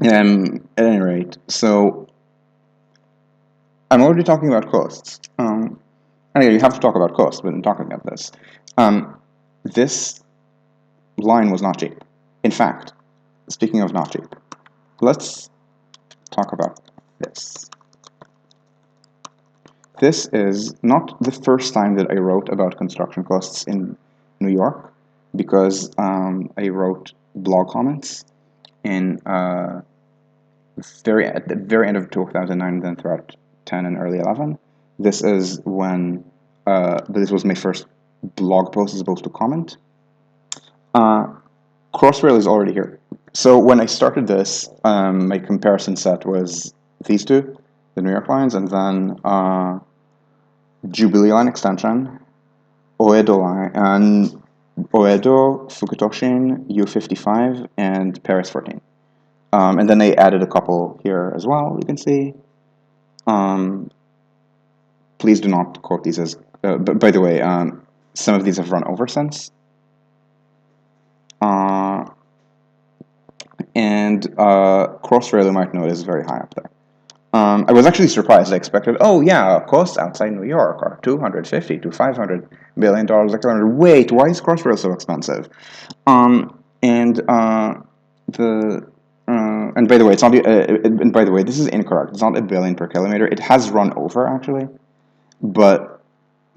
At any rate, so I'm already talking about costs. Anyway, you have to talk about costs when talking about this. This line was not cheap. In fact, speaking of not cheap, let's talk about this. This is not the first time that I wrote about construction costs in New York, because I wrote blog comments in at the very end of 2009 and then throughout 10 and early 11. This is when this was my first blog post as opposed to comment. Crossrail is already here. So when I started this, my comparison set was these two, the New York lines, and then Jubilee line extension, Oedo line, and Oedo, Fukutoshin, U55, and Paris 14. And then they added a couple here as well, you can see. Please do not quote these as, but by the way, some of these have run over since. And Crossrail, you might know, is very high up there. I was actually surprised. I expected, oh yeah, costs outside New York are $250 to $500 billion a kilometer. Wait, why is Crossrail so expensive? And by the way, it's not. And by the way, this is incorrect. It's not $1 billion per kilometer. It has run over actually, but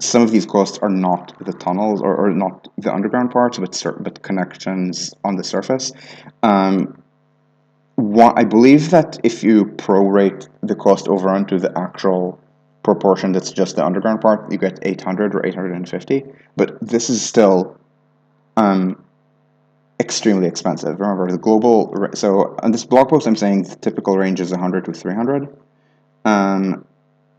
some of these costs are not the tunnels or not the underground parts, but connections on the surface. I believe that if you prorate the cost over onto the actual proportion that's just the underground part, you get 800 or 850. But this is still extremely expensive. Remember, the global... So on this blog post, I'm saying the typical range is 100 to 300.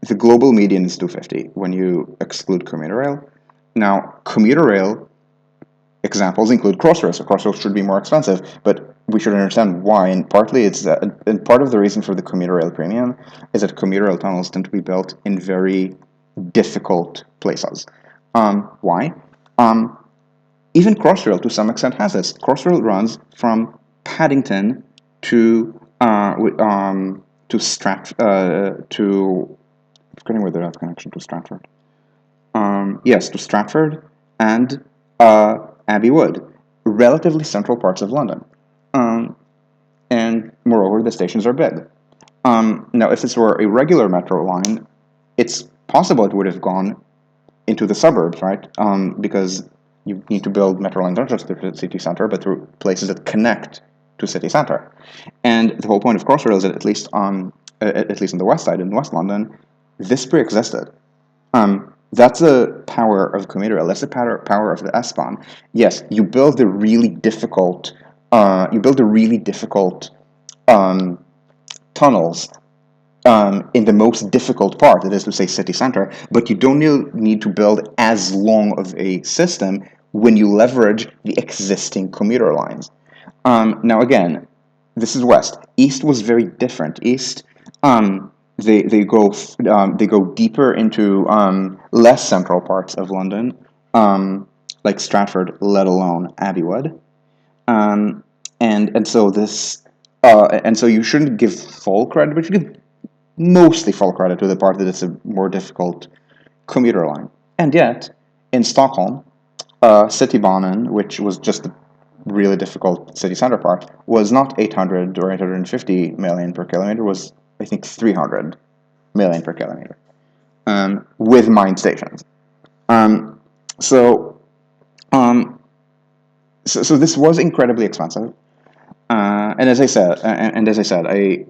The global median is 250 when you exclude commuter rail. Now, commuter rail examples include Crossrail. So Crossrail should be more expensive, but we should understand why. And partly it's that, and part of the reason for the commuter rail premium is that commuter rail tunnels tend to be built in very difficult places. Why? Even Crossrail, to some extent, has this. Crossrail runs from Paddington to to I'm forgetting whether that's connection to Stratford. Yes, to Stratford and Abbey Wood, relatively central parts of London. And moreover, the stations are big. Now, if this were a regular metro line, it's possible it would have gone into the suburbs, right? Because you need to build metro lines not just through the city center, but through places that connect to city center. And the whole point of Crossrail is that at least on the west side in West London, this pre-existed. That's the power of commuter rail. That's the power of the S-Bahn. Yes, you build the really difficult, tunnels in the most difficult part, that is to say city center, but you don't need to build as long of a system when you leverage the existing commuter lines. Now again, this is west. East was very different. East, they go deeper into less central parts of London, like Stratford, let alone Abbey Wood, and so this and so you shouldn't give full credit, but you give mostly full credit to the part that it's a more difficult commuter line. And yet, in Stockholm, Citybanan, which was just a really difficult city center part, was not 800 or 850 million per kilometer, was, I think, 300 million per kilometer, with mine stations. Um, so, um, so this was incredibly expensive. And as I said, I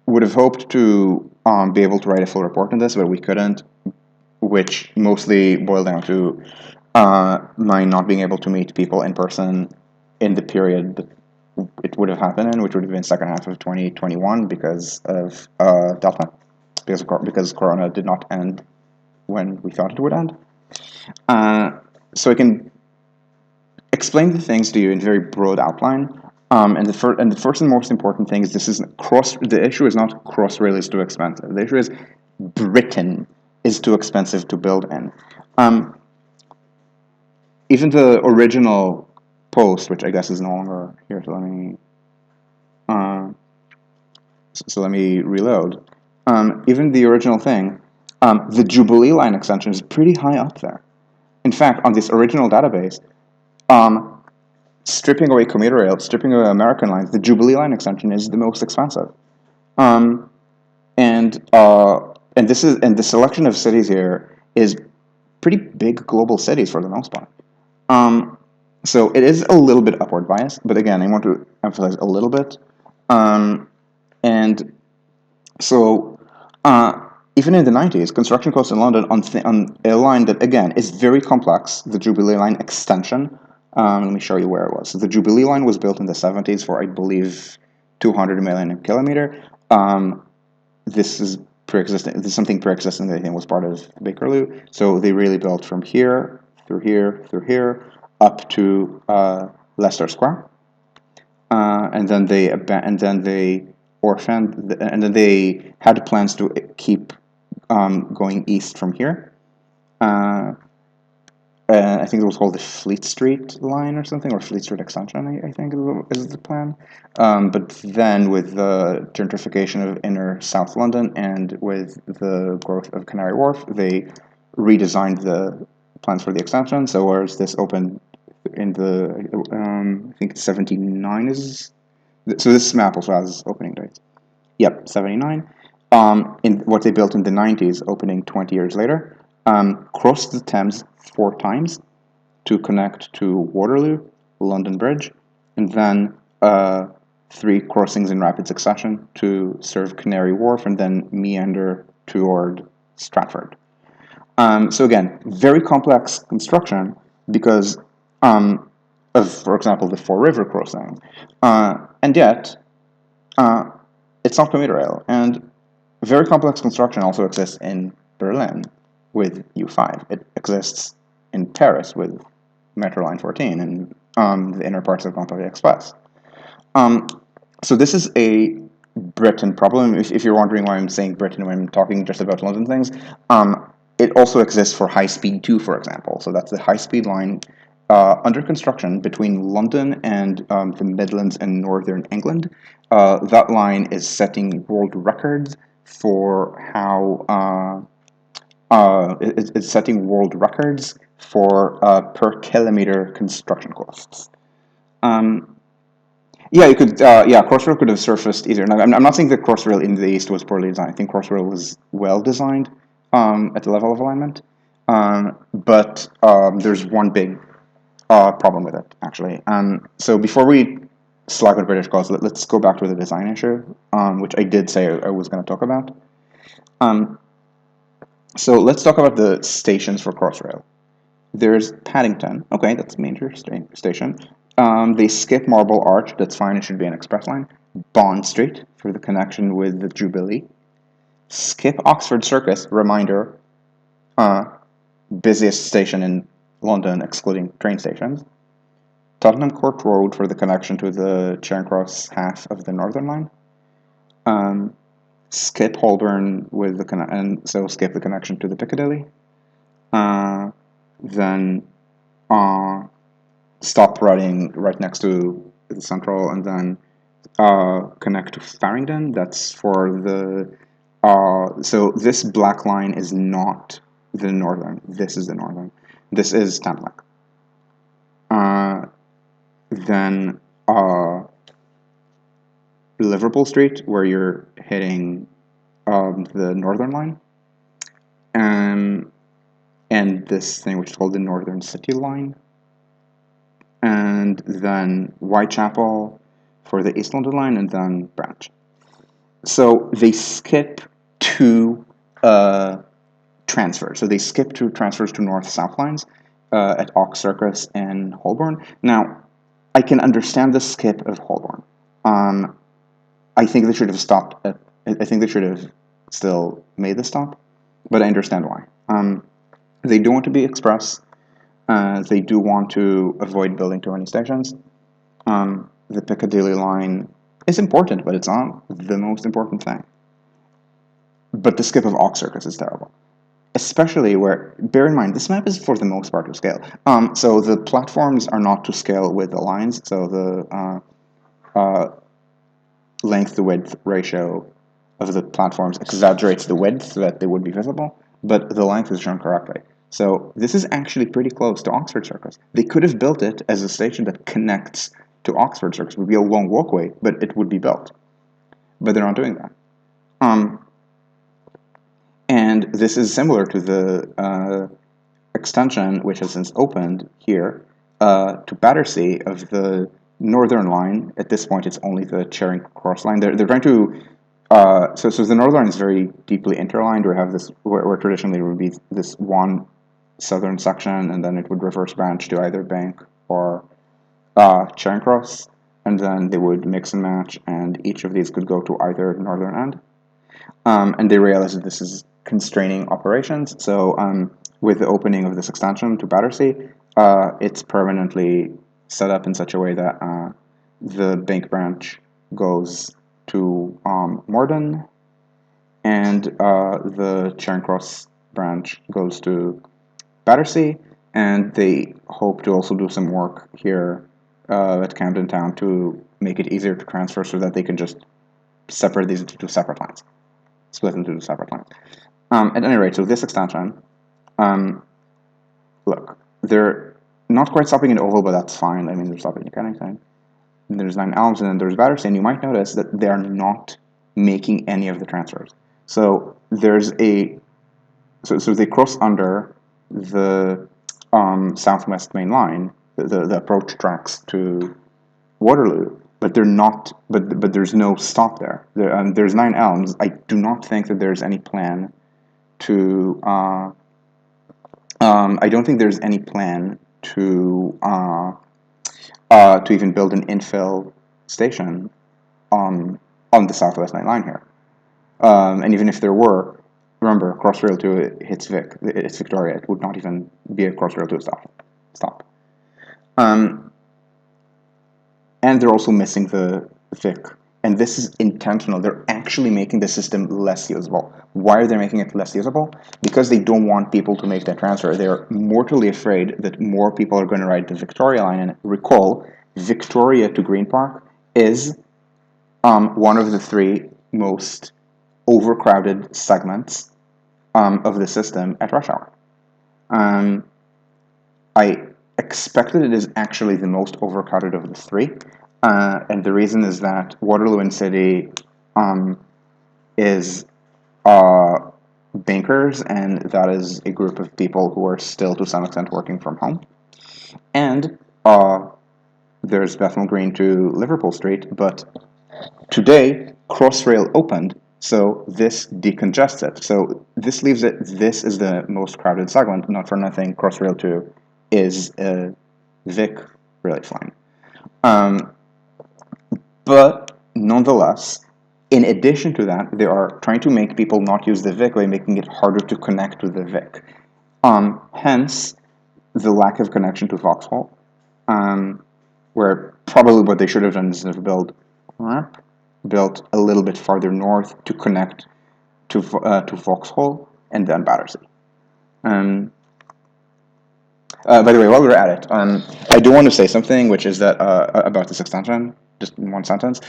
would have hoped to be able to write a full report on this, but we couldn't, which mostly boiled down to my not being able to meet people in person in the period that it would have happened in, which would have been second half of 2021 because of Delta, because Corona did not end when we thought it would end. So I can explain the things to you in very broad outline. And the first and most important thing is the issue is not Crossrail is too expensive. The issue is Britain is too expensive to build in. Even the original post, which I guess is no longer here, so let me reload. Even the original thing, the Jubilee line extension is pretty high up there. In fact, on this original database, stripping away commuter rail, stripping away American lines, the Jubilee line extension is the most expensive. And the selection of cities here is pretty big global cities for the most part. So it is a little bit upward biased, but again, I want to emphasize a little bit. And so even in the 90s, construction costs in London on a line that, again, is very complex, the Jubilee line extension. Let me show you where it was. So the Jubilee line was built in the 70s for, I believe, 200 million a kilometer. This is pre-existing. This is something pre-existing that I think was part of Bakerloo. So they really built from here through here through here up to Leicester Square, and then they orphaned, and then they had plans to keep going east from here. I think it was called the Fleet Street line or something, or Fleet Street extension, I think is the plan. But then with the gentrification of inner South London and with the growth of Canary Wharf, they redesigned the plans for the extension. So whereas this opened in the, I think 79 is, so this map also has opening dates. Yep, 79. In what they built in the 90s, opening 20 years later, crossed the Thames 4 times to connect to Waterloo, London Bridge, and then 3 crossings in rapid succession to serve Canary Wharf and then meander toward Stratford. So again, very complex construction because of, for example, the Four River crossing, and yet it's not commuter rail. And very complex construction also exists in Berlin with U5. It exists in Paris with Metro Line 14 and the inner parts of Grand Paris Express. So this is a Britain problem. If you're wondering why I'm saying Britain when I'm talking just about London things, it also exists for High Speed 2, for example. So that's the high speed line under construction between London and the Midlands and Northern England. That line is setting world records for how it's setting world records for per kilometer construction costs. Yeah, you could. Crossrail could have surfaced easier. Now, I'm not saying that Crossrail in the East was poorly designed. I think Crossrail was well designed at the level of alignment, but there's one big problem with it, actually. So before we slag on British costs, let's go back to the design issue, which I did say I was going to talk about. So let's talk about the stations for Crossrail. There's Paddington. Okay, that's a major station. They skip Marble Arch. That's fine. It should be an express line. Bond Street for the connection with the Jubilee. Skip Oxford Circus. Reminder, busiest station in London, excluding train stations. Tottenham Court Road for the connection to the Charing Cross half of the Northern Line. Skip Holborn with the skip the connection to the Piccadilly. Then stop running right next to the Central, and then connect to Farringdon. That's for the so this black line is not the Northern. This is the Northern. This is Thameslink. Then Liverpool Street, where you're hitting the Northern Line, and this thing which is called the Northern City Line, and then Whitechapel for the East London Line, and then Branch. So they skip two transfers. So they skip two transfers to North-South lines at Ox Circus and Holborn. Now, I can understand the skip of Holborn. I think they should have stopped at. I think they should have still made the stop, but I understand why. They do want to be express. They do want to avoid building too many stations. The Piccadilly line is important, but it's not the most important thing. But the skip of Ox Circus is terrible. Especially where, bear in mind, this map is for the most part to scale. So the platforms are not to scale with the lines, so the length to width ratio of the platforms exaggerates the width so that they would be visible, but the length is shown correctly. So this is actually pretty close to Oxford Circus. They could have built it as a station that connects to Oxford Circus. It would be a long walkway, but it would be built. But they're not doing that. And this is similar to the extension, which has since opened here, to Battersea of the Northern Line. At this point, it's only the Charing Cross line. They're trying to so the Northern Line is very deeply interlined. We have this where traditionally it would be this one southern section, and then it would reverse branch to either Bank or Charing Cross, and then they would mix and match, and each of these could go to either northern end. And they realized that this is constraining operations. So with the opening of this extension to Battersea, it's permanently set up in such a way that the Bank branch goes to Morden, and the Charing Cross branch goes to Battersea, and they hope to also do some work here at Camden Town to make it easier to transfer so that they can just separate these into two separate lines, split into two separate lines. At any rate, so this extension, look, they're not quite stopping in Oval, but that's fine. I mean, they're stopping at Kennington. There's Nine Elms, and then there's Battersea, and you might notice that they're not making any of the transfers. So there's a, so they cross under the Southwest Main Line, the approach tracks to Waterloo, but they're not. But there's no stop there. There's Nine Elms. I do not think that there's any plan to. I don't think there's any plan to even build an infill station on the Southwest Main Line here. And even if there were, remember, Crossrail 2 hits Vic. It's Victoria. It would not even be a Crossrail 2 stop. And they're also missing the Vic. And this is intentional. They're actually making the system less usable. Why are they making it less usable? Because they don't want people to make that transfer. They're mortally afraid that more people are going to ride the Victoria line. And recall, Victoria to Green Park is one of the three most overcrowded segments of the system at rush hour. I expected it is actually the most overcrowded of the three. And the reason is that Waterloo and City is bankers, and that is a group of people who are still to some extent working from home. And there's Bethnal Green to Liverpool Street, but today Crossrail opened, so this decongest it. So this leaves it, this is the most crowded segment. Not for nothing, Crossrail 2 is a Vic relief line. But nonetheless, in addition to that, they are trying to make people not use the Vic by making it harder to connect to the Vic. Hence, the lack of connection to Vauxhall, where probably what they should have done is have built a little bit farther north to connect to Vauxhall and then Battersea. By the way, while we're at it, I do want to say something, which is that about this extension, just in one sentence.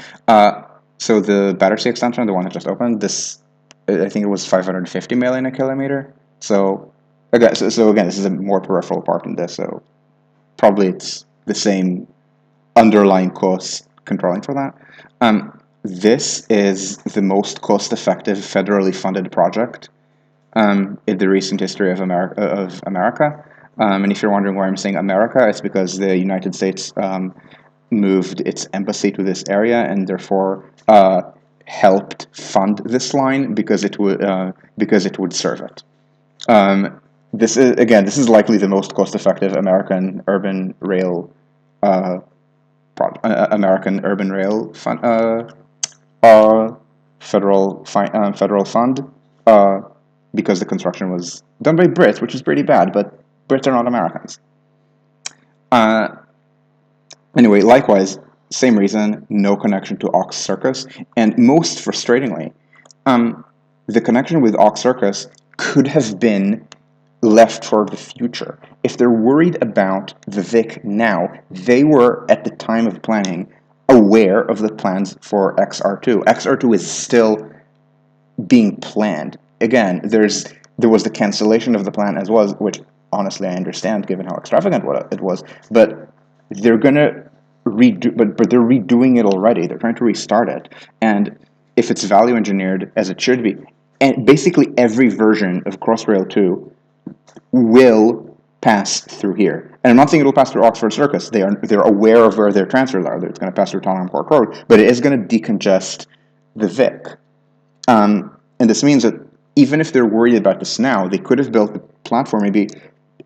So the Battersea extension, the one that just opened, I think it was 550 million a kilometer. So again, this is a more peripheral part in this. So probably it's the same underlying cost controlling for that. This is the most cost-effective federally funded project in the recent history of America. And if you're wondering why I'm saying America, it's because the United States moved its embassy to this area and therefore helped fund this line because it would serve it. This is likely the most cost-effective American urban rail federal fund. Because the construction was done by Brits, which is pretty bad, but Brits are not Americans. Anyway, likewise, same reason, no connection to Ox Circus, and most frustratingly, the connection with Ox Circus could have been left for the future. If they're worried about the Vic now, they were, at the time of planning, aware of the plans for XR2. XR2 is still being planned. Again, there was the cancellation of the plan as well, which honestly I understand given how extravagant it was, but they're gonna redo, but they're redoing it already. They're trying to restart it, and if it's value engineered as it should be, and basically every version of Crossrail 2 will pass through here. And I'm not saying it will pass through Oxford Circus. They're aware of where their transfers are. It's going to pass through Tottenham Court Road, but it is going to decongest the Vic. And this means that even if they're worried about this now, they could have built the platform maybe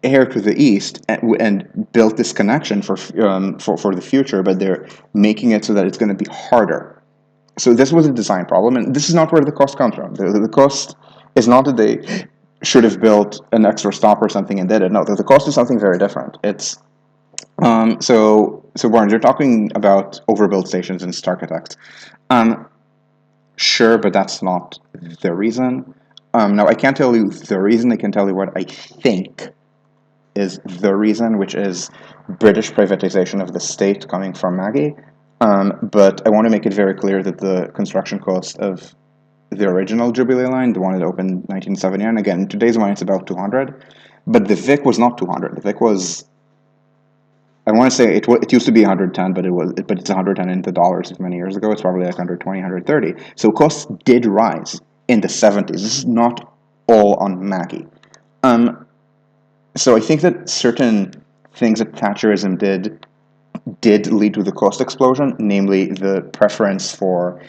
here to the east and built this connection for the future, but they're making it so that it's going to be harder. So this was a design problem, and this is not where the cost comes from. The cost is not that they should have built an extra stop or something and did it. No, the cost is something very different. It's so Barnes, you're talking about overbuilt stations and architects. Sure, but that's not the reason. Now, I can't tell you the reason. I can tell you what I think is the reason, which is British privatization of the state coming from Maggie. But I want to make it very clear that the construction cost of the original Jubilee line, the one that opened in 1979, again, today's one, it's about 200. But the Vic was not 200. The Vic was, I want to say it used to be 110, but it's 110 into dollars many years ago. It's probably like 120, 130. So costs did rise in the 70s. This is not all on Maggie. So I think that certain things that Thatcherism did lead to the cost explosion, namely the preference for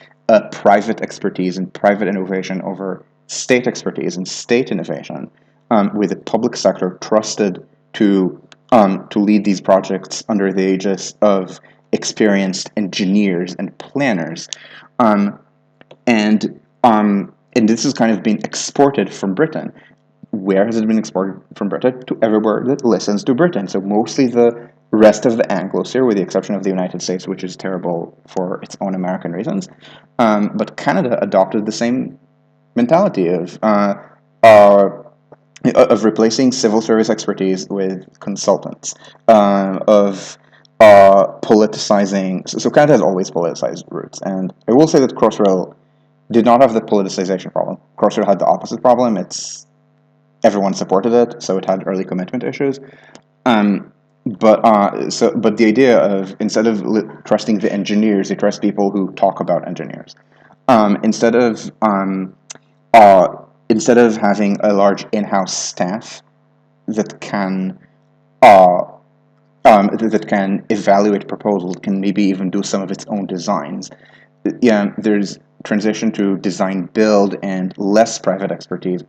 private expertise and private innovation over state expertise and state innovation, with the public sector trusted to lead these projects under the aegis of experienced engineers and planners. And and this has kind of been exported from Britain. Where has it been exported from Britain? To everywhere that listens to Britain. So mostly the rest of the Anglosphere, with the exception of the United States, which is terrible for its own American reasons. But Canada adopted the same mentality uh, of replacing civil service expertise with consultants, of politicizing. So Canada has always politicized roots, and I will say that Crossrail did not have the politicization problem. Crossrail had the opposite problem. Everyone supported it, so it had early commitment issues. Um, but the idea of, instead of trusting the engineers, you trust people who talk about engineers. Um, instead of um, uh, Instead of having a large in-house staff that can uh, that can evaluate proposals, can maybe even do some of its own designs. Yeah, there's transition to design build and less private expertise.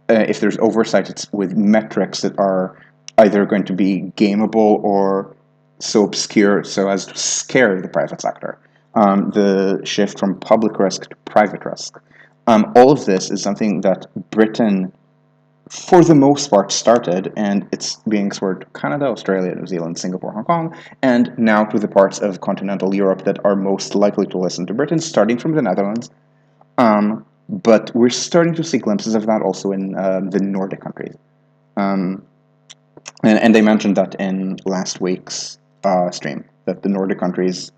If there's oversight, it's with metrics that are either going to be gameable or so obscure so as to scare the private sector. The shift from public risk to private risk. All of this is something that Britain, for the most part, started, and it's being exported to Canada, Australia, New Zealand, Singapore, Hong Kong, and now to the parts of continental Europe that are most likely to listen to Britain, starting from the Netherlands. But we're starting to see glimpses of that also in the Nordic countries. Um, and they mentioned that in last week's stream, that the Nordic countries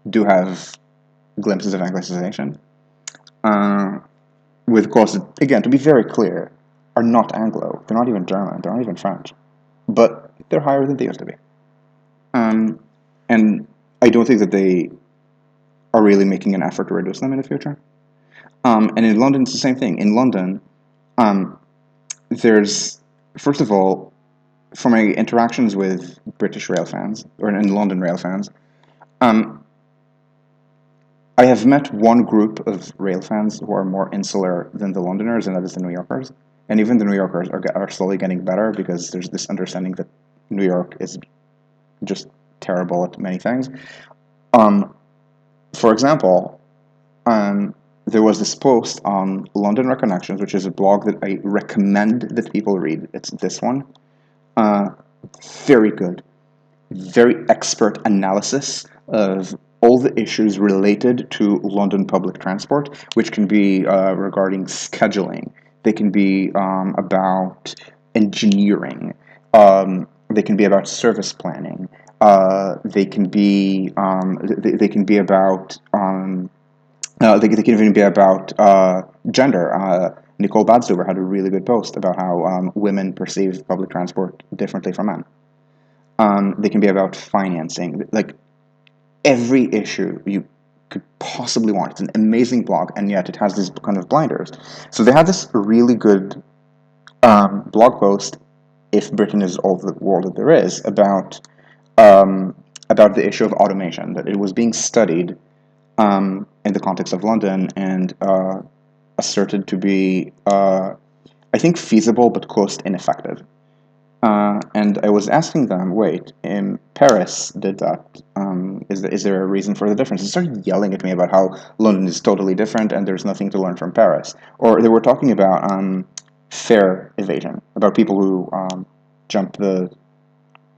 do have glimpses of Anglicization. With course, again, to be very clear, are not Anglo. They're not even German. They're not even French. But they're higher than they used to be. Um, and I don't think that they are really making an effort to reduce them in the future. And in London, it's the same thing. In London, um, there's, first of all, from my interactions with British rail fans, or in London rail fans, um, I have met one group of rail fans who are more insular than the Londoners, and that is the New Yorkers. And even the New Yorkers are slowly getting better because there's this understanding that New York is just terrible at many things. Um, for example, there was this post on London Reconnections, which is a blog that I recommend that people read. It's this one. Uh, Very good, very expert analysis of all the issues related to London public transport, which can be regarding scheduling. They can be about engineering. They can be about service planning. They can be about they can even be about gender. Nicole Badstuber had a really good post about how women perceive public transport differently from men. They can be about financing, like every issue you could possibly want. It's an amazing blog, and yet it has these kind of blinders. So they had this really good blog post, "If Britain is all the world that there is," about the issue of automation, that it was being studied in the context of London and asserted to be, I think, feasible but cost ineffective. And I was asking them, wait, in Paris did that. Is there a reason for the difference? They started yelling at me about how London is totally different and there's nothing to learn from Paris. Or they were talking about fare evasion, about people who jump the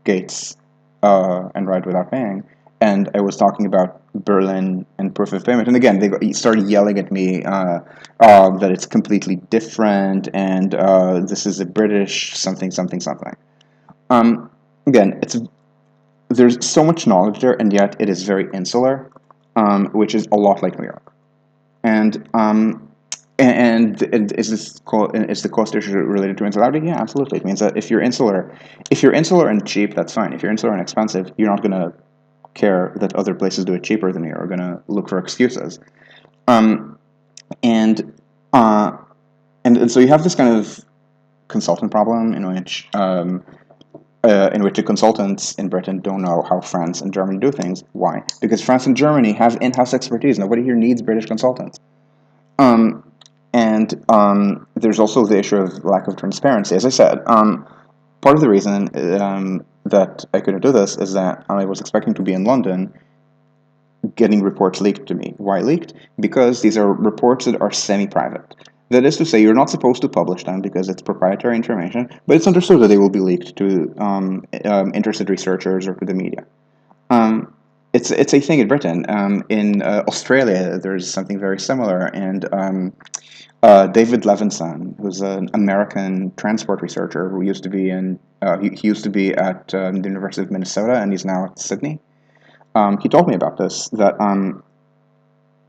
gates and ride without paying. And I was talking about Berlin and proof of payment. And again, they started yelling at me that it's completely different and this is a British something, something, something. Um, Again, there's so much knowledge there, and yet it is very insular, which is a lot like New York. And is the cost issue related to insularity? Yeah, absolutely. It means that if you're insular and cheap, that's fine. If you're insular and expensive, you're not going to care that other places do it cheaper than you. You're going to look for excuses. Um, and uh, and so you have this kind of consultant problem in which the consultants in Britain don't know how France and Germany do things. Why? Because France and Germany have in-house expertise. Nobody here needs British consultants. Um, and there's also the issue of lack of transparency. As I said, part of the reason that I couldn't do this is that I was expecting to be in London getting reports leaked to me. Why leaked? Because these are reports that are semi-private. That is to say, you're not supposed to publish them because it's proprietary information, but it's understood that they will be leaked to interested researchers or to the media. It's a thing in Britain. In Australia, there's something very similar, and David Levinson, who's an American transport researcher who used to be he used to be at the University of Minnesota, and he's now at Sydney. He told me about this, that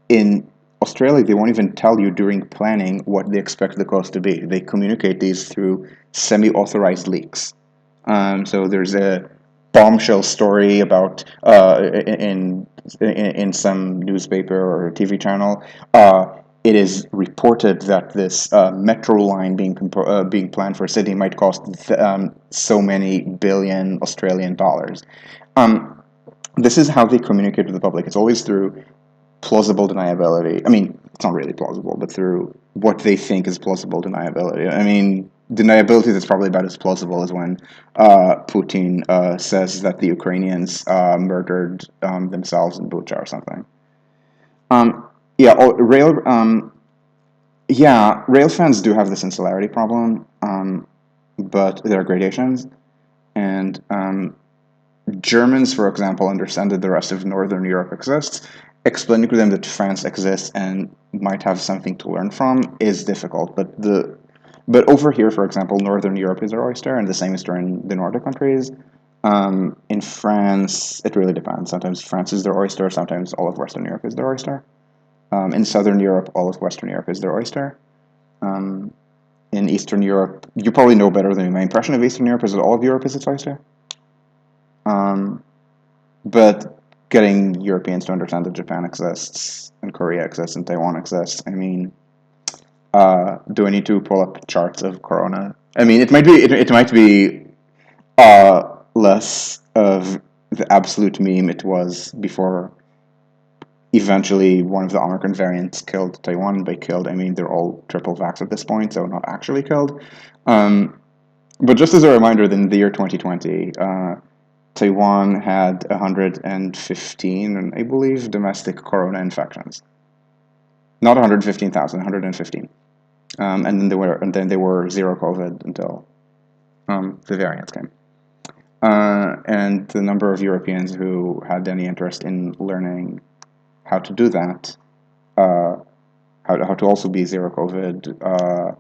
in Australia, they won't even tell you during planning what they expect the cost to be. They communicate these through semi-authorized leaks. So there's a bombshell story about in some newspaper or TV channel. It is reported that this metro line being planned for Sydney might cost so many billion Australian dollars. This is how they communicate with the public. It's always through plausible deniability. I mean, it's not really plausible, but through what they think is plausible deniability. I mean, deniability that's probably about as plausible as when Putin says that the Ukrainians murdered themselves in Bucha or something. Yeah, rail fans do have this insularity problem, but there are gradations, and Germans, for example, understand that the rest of Northern Europe exists. Explaining to them that France exists and might have something to learn from is difficult. But over here, for example, Northern Europe is their oyster, and the same is true in the Nordic countries. In France, it really depends. Sometimes France is their oyster. Sometimes all of Western Europe is their oyster. In Southern Europe, all of Western Europe is their oyster. In Eastern Europe, you probably know better than me. My impression of Eastern Europe is that all of Europe is its oyster. But getting Europeans to understand that Japan exists and Korea exists and Taiwan exists. I mean, do I need to pull up charts of Corona? I mean, it might be less of the absolute meme it was before. Eventually, one of the Omicron variants killed Taiwan. By killed, I mean they're all triple vax at this point, so not actually killed. But just as a reminder, in the year 2020. Taiwan had 115, I believe, domestic corona infections. Not 115,000, 115. And then they were zero COVID until the variants came. And the number of Europeans who had any interest in learning how to do that, how to also be zero COVID,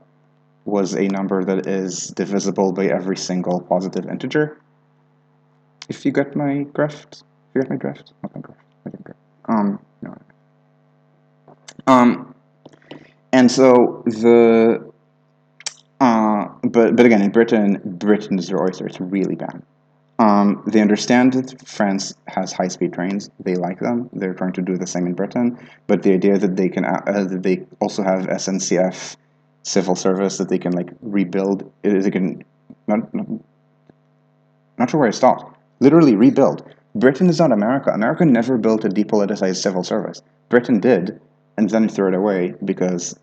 was a number that is divisible by every single positive integer. If you get my drift, Not my drift. No. And so but again, in Britain is their oyster. It's really bad. They understand that France has high-speed trains. They like them. They're trying to do the same in Britain. But the idea that they can that they also have SNCF civil service that they can like rebuild. They can not sure where I stopped. Literally rebuild. Britain is not America. America never built a depoliticized civil service. Britain did, and then threw it away because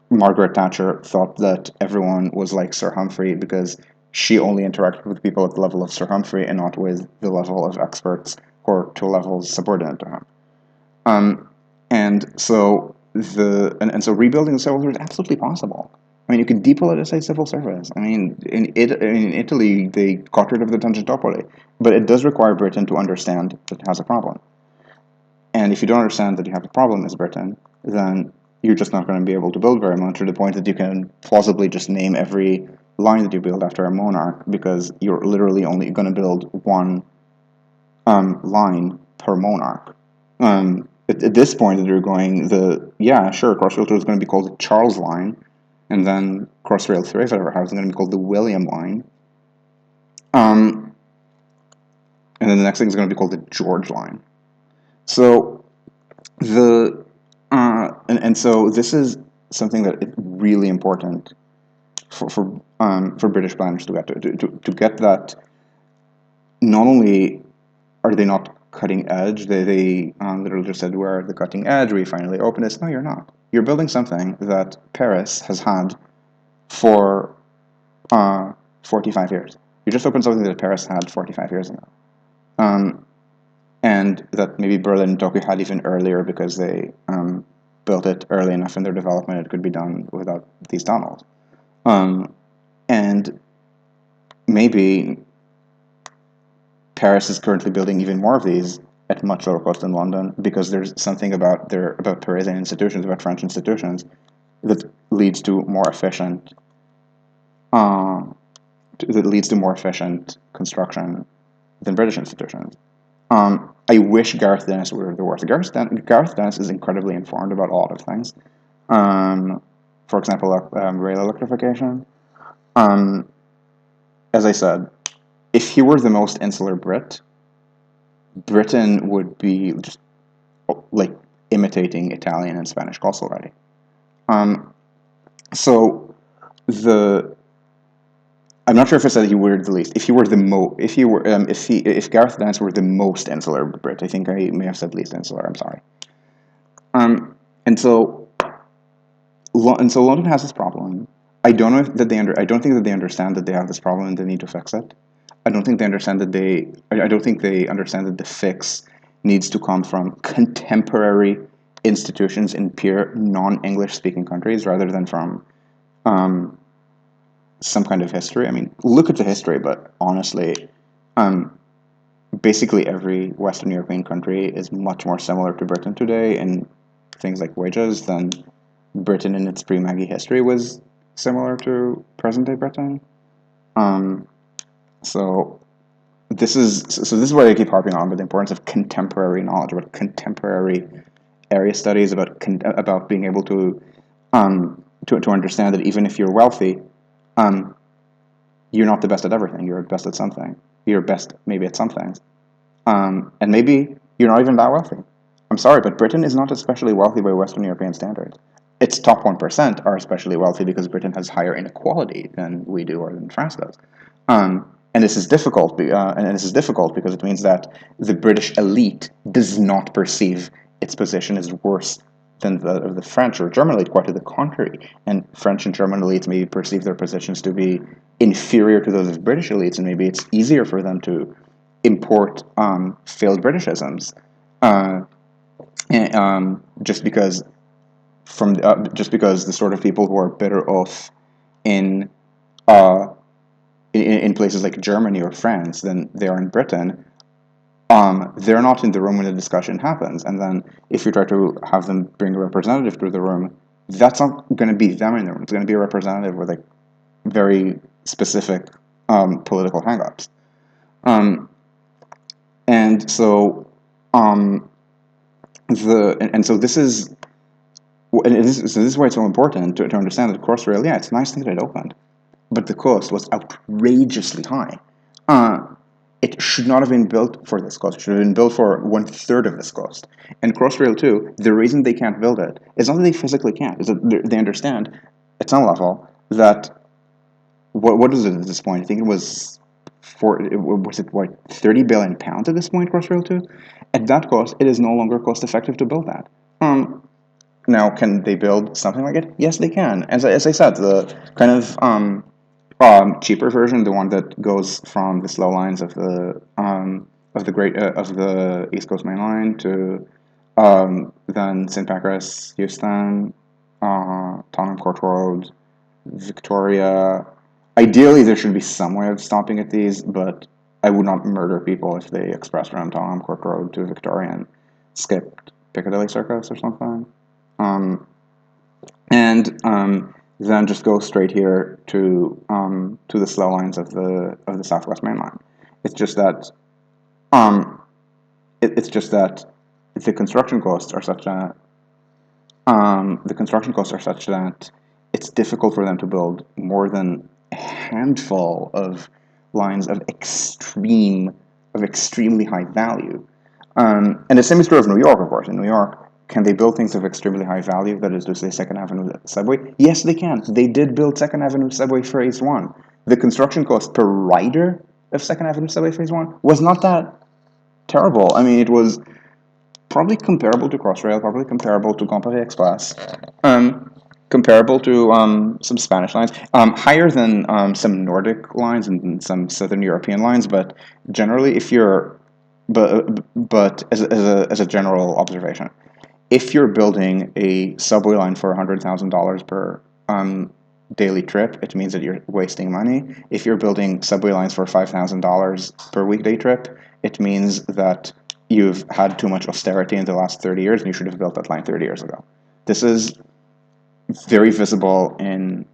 Margaret Thatcher thought that everyone was like Sir Humphrey because she only interacted with people at the level of Sir Humphrey and not with the level of experts who are 2 levels subordinate to him. And so rebuilding the civil service is absolutely possible. I mean, you could depoliticize civil service. I mean, in Italy, they got rid of the Tangentopoli. But it does require Britain to understand that it has a problem. And if you don't understand that you have a problem as Britain, then you're just not going to be able to build very much, to the point that you can plausibly just name every line that you build after a monarch, because you're literally only going to build one line per monarch. At this point, they're going, Crossrail 2 is going to be called the Charles Line, and then Crossrail 3, if it ever happens, is going to be called the William Line. And then the next thing is going to be called the George Line. So so this is something that is really important for British planners to get that. Not only are they not cutting edge, they literally just said, we're at the cutting edge, we finally open this. No, you're not. You're building something that Paris has had for 45 years. You just opened something that Paris had 45 years ago. And and that maybe Berlin and Tokyo had even earlier because they built it early enough in their development. It could be done without these tunnels. And maybe Paris is currently building even more of these at much lower cost than London, because there's something about Parisian institutions, about French institutions, that leads to more efficient construction than British institutions. I wish Gareth Dennis were the worst. Gareth Dennis is incredibly informed about a lot of things. For example, rail electrification. As I said, if he were the most insular Brit, Britain would be just like imitating Italian and Spanish costs already. So I'm not sure if I said he were the least. If Gareth Dennis were the most insular Brit, I think I may have said least insular. I'm sorry. And so London has this problem. I don't think that they understand that they have this problem and they need to fix it. I don't think they understand that the fix needs to come from contemporary institutions in pure non-English speaking countries rather than from some kind of history. I mean, look at the history, but honestly, basically every Western European country is much more similar to Britain today in things like wages than Britain in its pre-Maggie history was similar to present-day Britain. So this is where I keep harping on about the importance of contemporary knowledge, about contemporary area studies, about being able to understand that even if you're wealthy, you're not the best at everything. You're best at something. You're best maybe at some things, and maybe you're not even that wealthy. I'm sorry, but Britain is not especially wealthy by Western European standards. Its top 1% are especially wealthy because Britain has higher inequality than we do or than France does. And this is difficult. Because it means that the British elite does not perceive its position as worse than that of the French or German elite. Quite to the contrary, and French and German elites may perceive their positions to be inferior to those of British elites, and maybe it's easier for them to import failed Britishisms, just because the sort of people who are better off in places like Germany or France than they are in Britain, they're not in the room when the discussion happens. And then if you try to have them bring a representative to the room, that's not going to be them in the room. It's going to be a representative with like very specific political hang-ups. And so this is why it's so important to understand that Crossrail, yeah, it's a nice thing that it opened, but the cost was outrageously high. It should not have been built for this cost. It should have been built for 1/3 of this cost. And Crossrail 2, the reason they can't build it is not that they physically can't, is that they understand at some level that what is it at this point? I think it was 30 billion pounds at this point, Crossrail 2? At that cost, it is no longer cost effective to build that. Now, can they build something like it? Yes, they can. As I said, the kind of cheaper version, the one that goes from the slow lines of the East Coast Mainline to then St. Pancras, Euston, Tottenham Court Road, Victoria. Ideally, there should be some way of stopping at these, but I would not murder people if they express around Tottenham Court Road to Victoria and skipped Piccadilly Circus or something. Then just go straight here to the slow lines of the Southwest Main Line. It's just that the construction costs are such that it's difficult for them to build more than a handful of lines of extremely high value. And the same is true of New York, of course. In New York, can they build things of extremely high value, that is to say Second Avenue subway? Yes, they can. They did build Second Avenue subway phase 1. The construction cost per rider of Second Avenue subway phase 1 was not that terrible. I mean, it was probably comparable to Crossrail, probably comparable to Grand Paris Express, comparable to some Spanish lines, higher than some Nordic lines and some Southern European lines, but generally if you're but as a general observation, if you're building a subway line for $100,000 per daily trip, it means that you're wasting money. If you're building subway lines for $5,000 per weekday trip, it means that you've had too much austerity in the last 30 years and you should have built that line 30 years ago. This is very visible in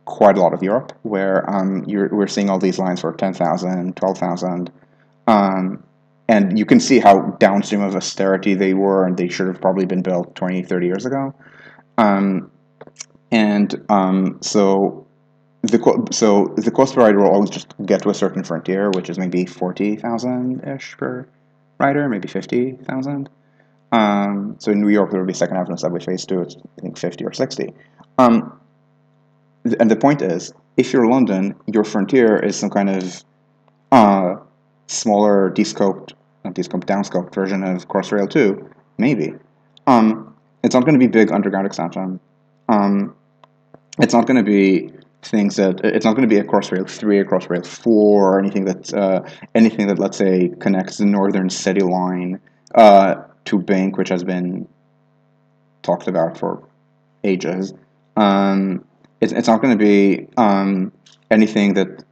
quite a lot of Europe, where we're seeing all these lines for 10,000, 12,000, and you can see how downstream of austerity they were, and they should have probably been built 20, 30 years ago. So the cost per rider will always just get to a certain frontier, which is maybe 40,000-ish per rider, maybe 50,000. So in New York, there will be second avenue subway phase 2, it's I think 50 or 60. And the point is, if you're London, your frontier is some kind of smaller downscoped version of Crossrail 2, maybe. It's not going to be big underground extension. It's not going to be things that it's not going to be a Crossrail 3, a Crossrail 4, or anything that let's say connects the Northern City line to Bank, which has been talked about for ages. It's not going to be anything that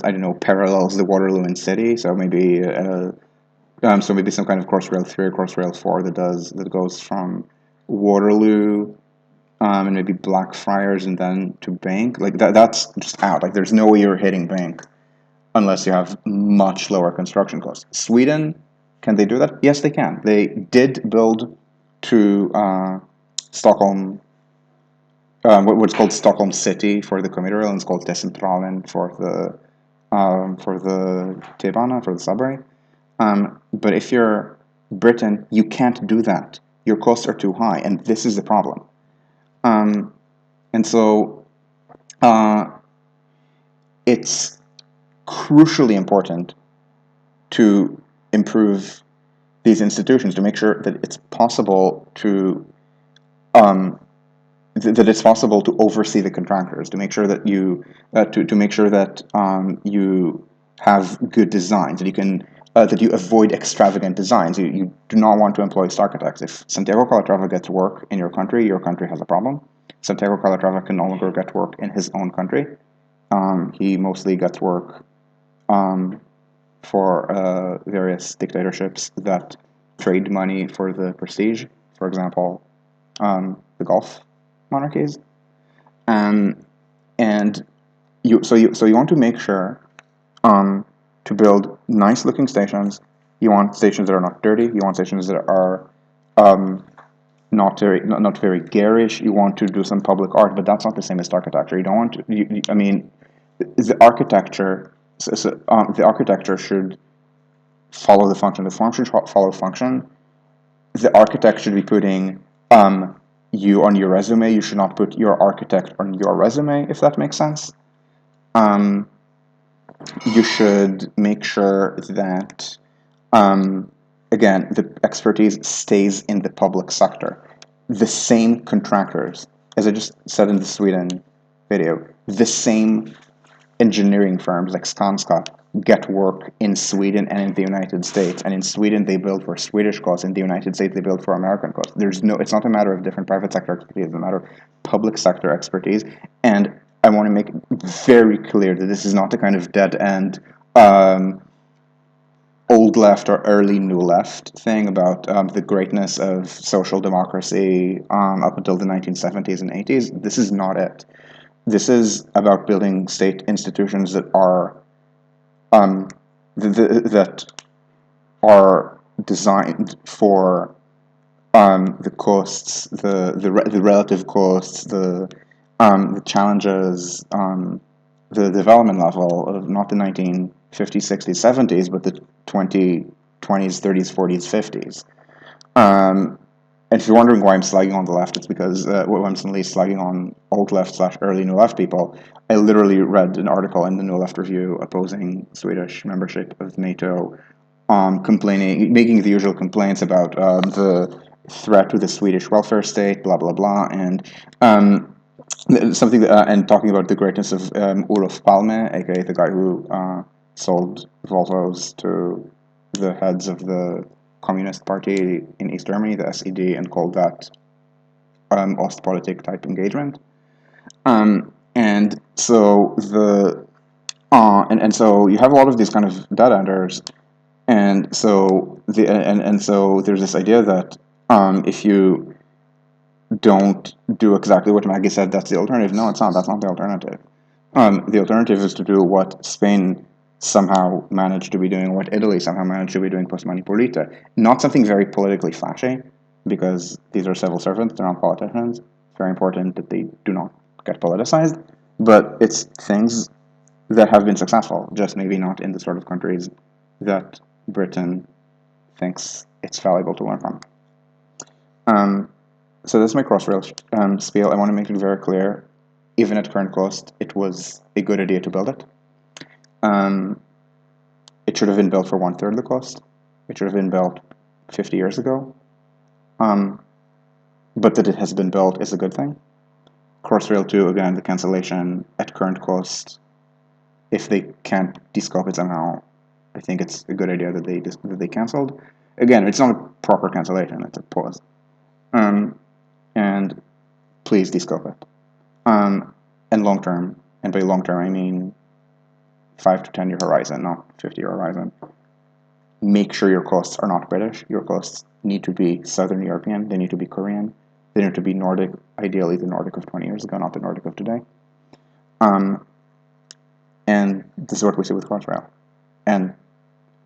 I don't know, parallels the Waterloo and City. So maybe some kind of Crossrail 3 or Crossrail 4 that goes from Waterloo and maybe Blackfriars and then to Bank. Like that's just out. Like there's no way you're hitting Bank unless you have much lower construction costs. Sweden, can they do that? Yes, they can. They did build to Stockholm. What's called Stockholm City for the commuter rail, and it's called T-centralen for the T-bana, for the subway. But if you're Britain, you can't do that. Your costs are too high, and this is the problem. And so it's crucially important to improve these institutions to make sure that it's possible to oversee the contractors, to make sure that you you have good designs, that you avoid extravagant designs. You do not want to employ architects. If Santiago Calatrava gets work in your country has a problem. Santiago Calatrava can no longer get work in his own country. He mostly gets work for various dictatorships that trade money for the prestige. For example, the Gulf monarchies, and you want to make sure to build nice looking stations. You want stations that are not dirty. You want stations that are not very garish. You want to do some public art, but that's not the same as architecture. You don't want to. The architecture should follow the function. The function should follow function. The architect should be putting you on your resume. You should not put your architect on your resume, if that makes sense. You should make sure that, again, the expertise stays in the public sector. The same contractors, as I just said in the Sweden video, the same engineering firms like Skanska get work in Sweden and in the United States. And in Sweden, they build for Swedish costs. In the United States, they build for American costs. It's not a matter of different private sector expertise. It's a matter of public sector expertise. And I want to make it very clear that this is not a kind of dead-end old left or early new left thing about the greatness of social democracy up until the 1970s and 80s. This is not it. This is about building state institutions that are that are designed for the costs, the relative costs, the challenges, the development level of not the 1950s, 60s, 70s, but the 20s, 30s, 40s, 50s. And if you're wondering why I'm slagging on the left, it's because I'm suddenly slagging on old left / early new left people. I literally read an article in the New Left Review opposing Swedish membership of NATO, making the usual complaints about the threat to the Swedish welfare state, blah blah blah, and and talking about the greatness of Olof Palme, aka the guy who sold Volvos to the heads of the Communist Party in East Germany, the SED, and called that Ostpolitik type engagement. And so so you have a lot of these kind of dead enders, and so so there's this idea that if you don't do exactly what Maggie said, that's the alternative. No, it's not. That's not the alternative. The alternative is to do what Spain somehow managed to be doing, what Italy somehow managed to be doing post Manipolita. Not something very politically flashy, because these are civil servants, they're not politicians. It's very important that they do not get politicized. But it's things that have been successful, just maybe not in the sort of countries that Britain thinks it's valuable to learn from. So this is my Crossrail spiel. I want to make it very clear, even at current cost, it was a good idea to build it. It should have been built for 1/3 of the cost. It should have been built 50 years ago. But that it has been built is a good thing. Crossrail 2, again, the cancellation at current cost, if they can't descope it somehow, I think it's a good idea that they canceled. Again, it's not a proper cancellation, it's a pause. And please descope it. And long term, and by long term I mean 5 to 10 year horizon, not 50-year horizon. Make sure your costs are not British. Your costs need to be Southern European. They need to be Korean. They need to be Nordic, ideally the Nordic of 20 years ago, not the Nordic of today. And this is what we see with Crossrail, and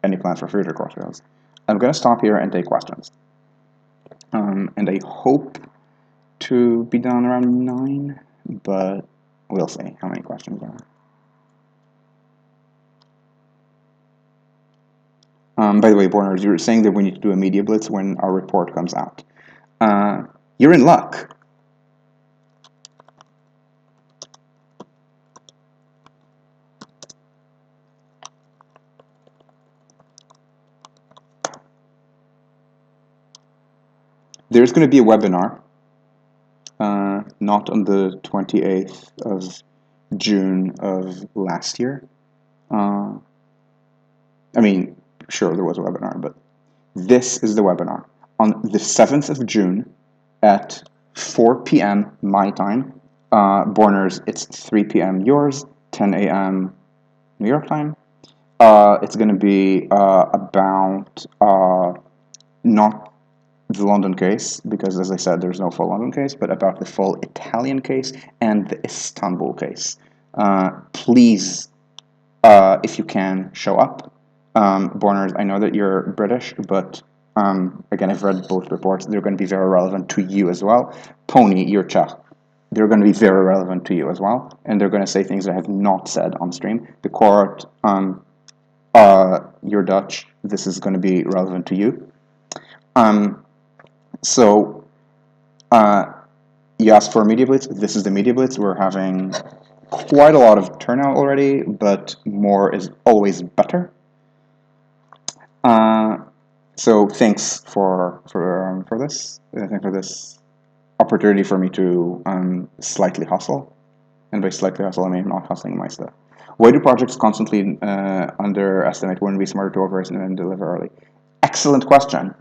any plans for future Crossrails. I'm going to stop here and take questions. And I hope to be done around 9, but we'll see how many questions there are. By the way, Borners, you were saying that we need to do a media blitz when our report comes out. You're in luck. There's going to be a webinar, not on the 28th of June of last year. I mean, sure, there was a webinar, but this is the webinar. On the 7th of June at 4 p.m. my time, Borners, it's 3 p.m. yours, 10 a.m. New York time. It's going to be about not the London case, because as I said, there's no full London case, but about the full Italian case and the Istanbul case. Please, if you can, show up. Borners, I know that you're British, but again, I've read both reports. They're going to be very relevant to you as well. Pony, you're Czech. They're going to be very relevant to you as well, and they're going to say things I have not said on stream. The court, you're Dutch. This is going to be relevant to you. So, you asked for a media blitz. This is the media blitz. We're having quite a lot of turnout already, but more is always better. So thanks for this. Thanks for this opportunity for me to slightly hustle, and by slightly hustle I mean not hustling my stuff. Why do projects constantly underestimate? Wouldn't it be smarter to overestimate and deliver early? Excellent question.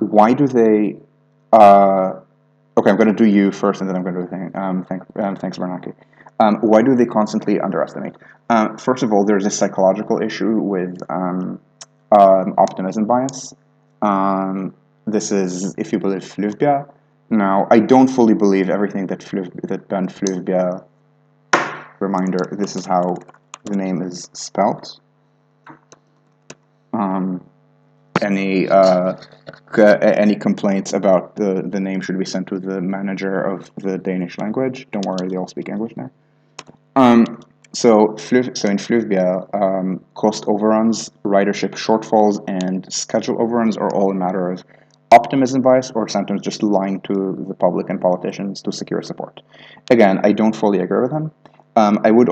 Why do they? Okay, I'm going to do you first, and then I'm going to do the thing. Thanks, Bernanke. Why do they constantly underestimate? First of all, there's a psychological issue with optimism bias. This is, if you believe Fluvbia. Now, I don't fully believe everything that Ben Fluvbia. Reminder: this is how the name is spelt. Any complaints about the name should be sent to the manager of the Danish language. Don't worry, they all speak English now. So in Fluvbia, cost overruns, ridership shortfalls, and schedule overruns are all a matter of optimism bias, or sometimes just lying to the public and politicians to secure support. Again, I don't fully agree with him. I would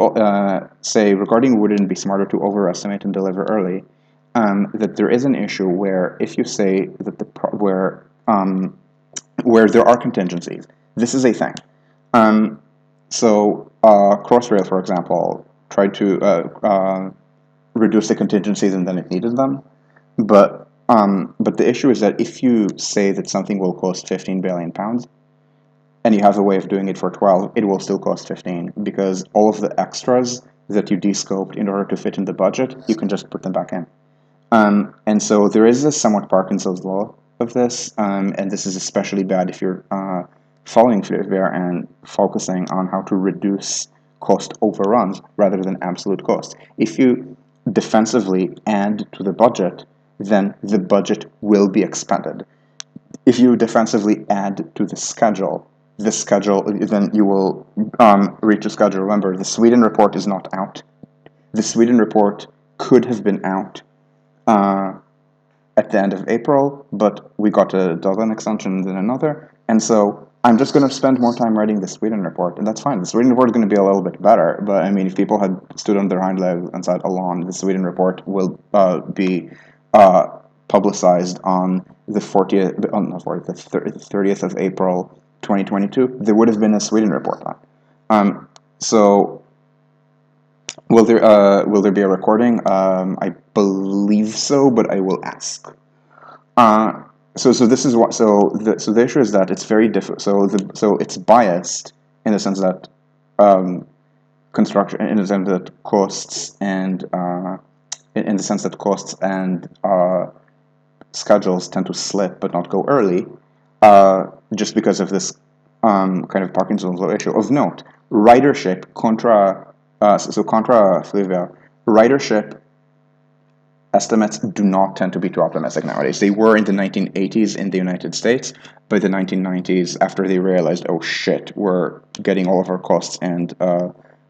say, regarding wouldn't it be smarter to overestimate and deliver early, that there is an issue where if you say that where there are contingencies, this is a thing. So Crossrail, for example, tried to reduce the contingencies and then it needed them. But the issue is that if you say that something will cost £15 billion, and you have a way of doing it for 12, it will still cost 15 because all of the extras that you descoped in order to fit in the budget, you can just put them back in. And so there is a somewhat Parkinson's law of this, and this is especially bad if you're following Flaubert and focusing on how to reduce cost overruns rather than absolute cost. If you defensively add to the budget, then the budget will be expended. If you defensively add to the schedule, then you will reach a schedule. Remember, the Sweden report is not out. The Sweden report could have been out at the end of April, but we got a deadline extension and then another, and so I'm just going to spend more time writing the Sweden report, and that's fine. The Sweden report is going to be a little bit better, but I mean, if people had stood on their hind legs and said, "Alon, the Sweden report will be publicized on the 30th of April, 2022," there would have been a Sweden report on. So will there be a recording? I believe so, but I will ask. So this is what the issue is that it's very difficult. So it's biased in the sense that construction, in the sense that costs and in the sense that costs and schedules tend to slip but not go early, just because of this kind of Parkinson's law issue. Of note, ridership contra Flaubert, ridership estimates do not tend to be too optimistic nowadays. They were in the 1980s in the United States. By the 1990s, after they realized, oh shit, we're getting all of our costs and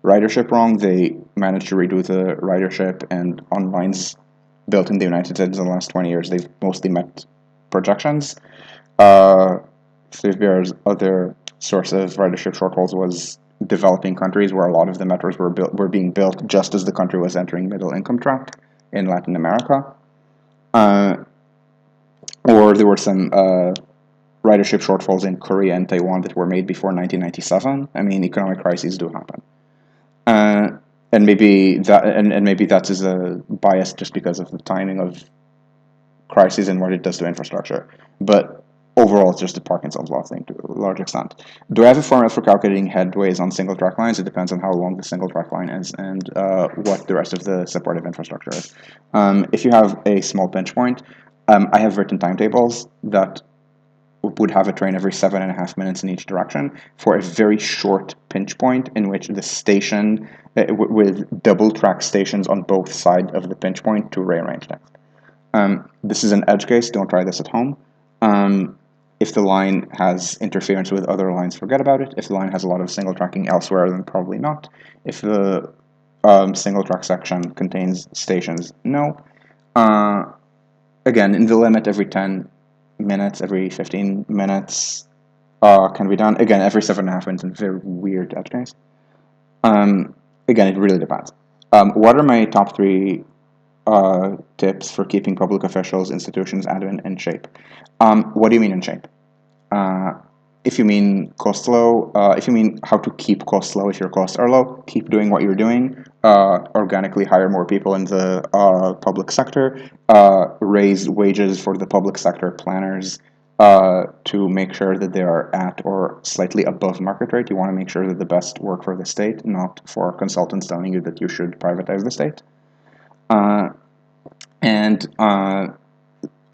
ridership wrong, they managed to redo the ridership, and on lines built in the United States in the last 20 years, they've mostly met projections. Flaubert other source of ridership shortfalls was developing countries, where a lot of the metros were being built just as the country was entering middle income track in Latin America. Or there were some ridership shortfalls in Korea and Taiwan that were made before 1997. I mean, economic crises do happen. And maybe that is a bias just because of the timing of crises and what it does to infrastructure. But overall, it's just a Parkinson's law thing to a large extent. Do I have a formula for calculating headways on single track lines? It depends on how long the single track line is and what the rest of the supportive infrastructure is. If you have a small pinch point, I have written timetables that would have a train every 7.5 minutes in each direction for a very short pinch point in which the station, with double track stations on both sides of the pinch point to rearrange things. This is an edge case, don't try this at home. If the line has interference with other lines, forget about it. If the line has a lot of single tracking elsewhere, then probably not. If the single track section contains stations, no. Again, in the limit, every 10 minutes, every 15 minutes can be done. Again, every 7.5 minutes in a very weird edge case. Again, it really depends. What are my top 3 tips for keeping public officials, institutions, admin in shape? What do you mean in shape? If you mean cost low, if you mean how to keep costs low if your costs are low, keep doing what you're doing. Organically hire more people in the public sector. Raise wages for the public sector planners to make sure that they are at or slightly above market rate. You want to make sure that the best work for the state, not for consultants telling you that you should privatize the state.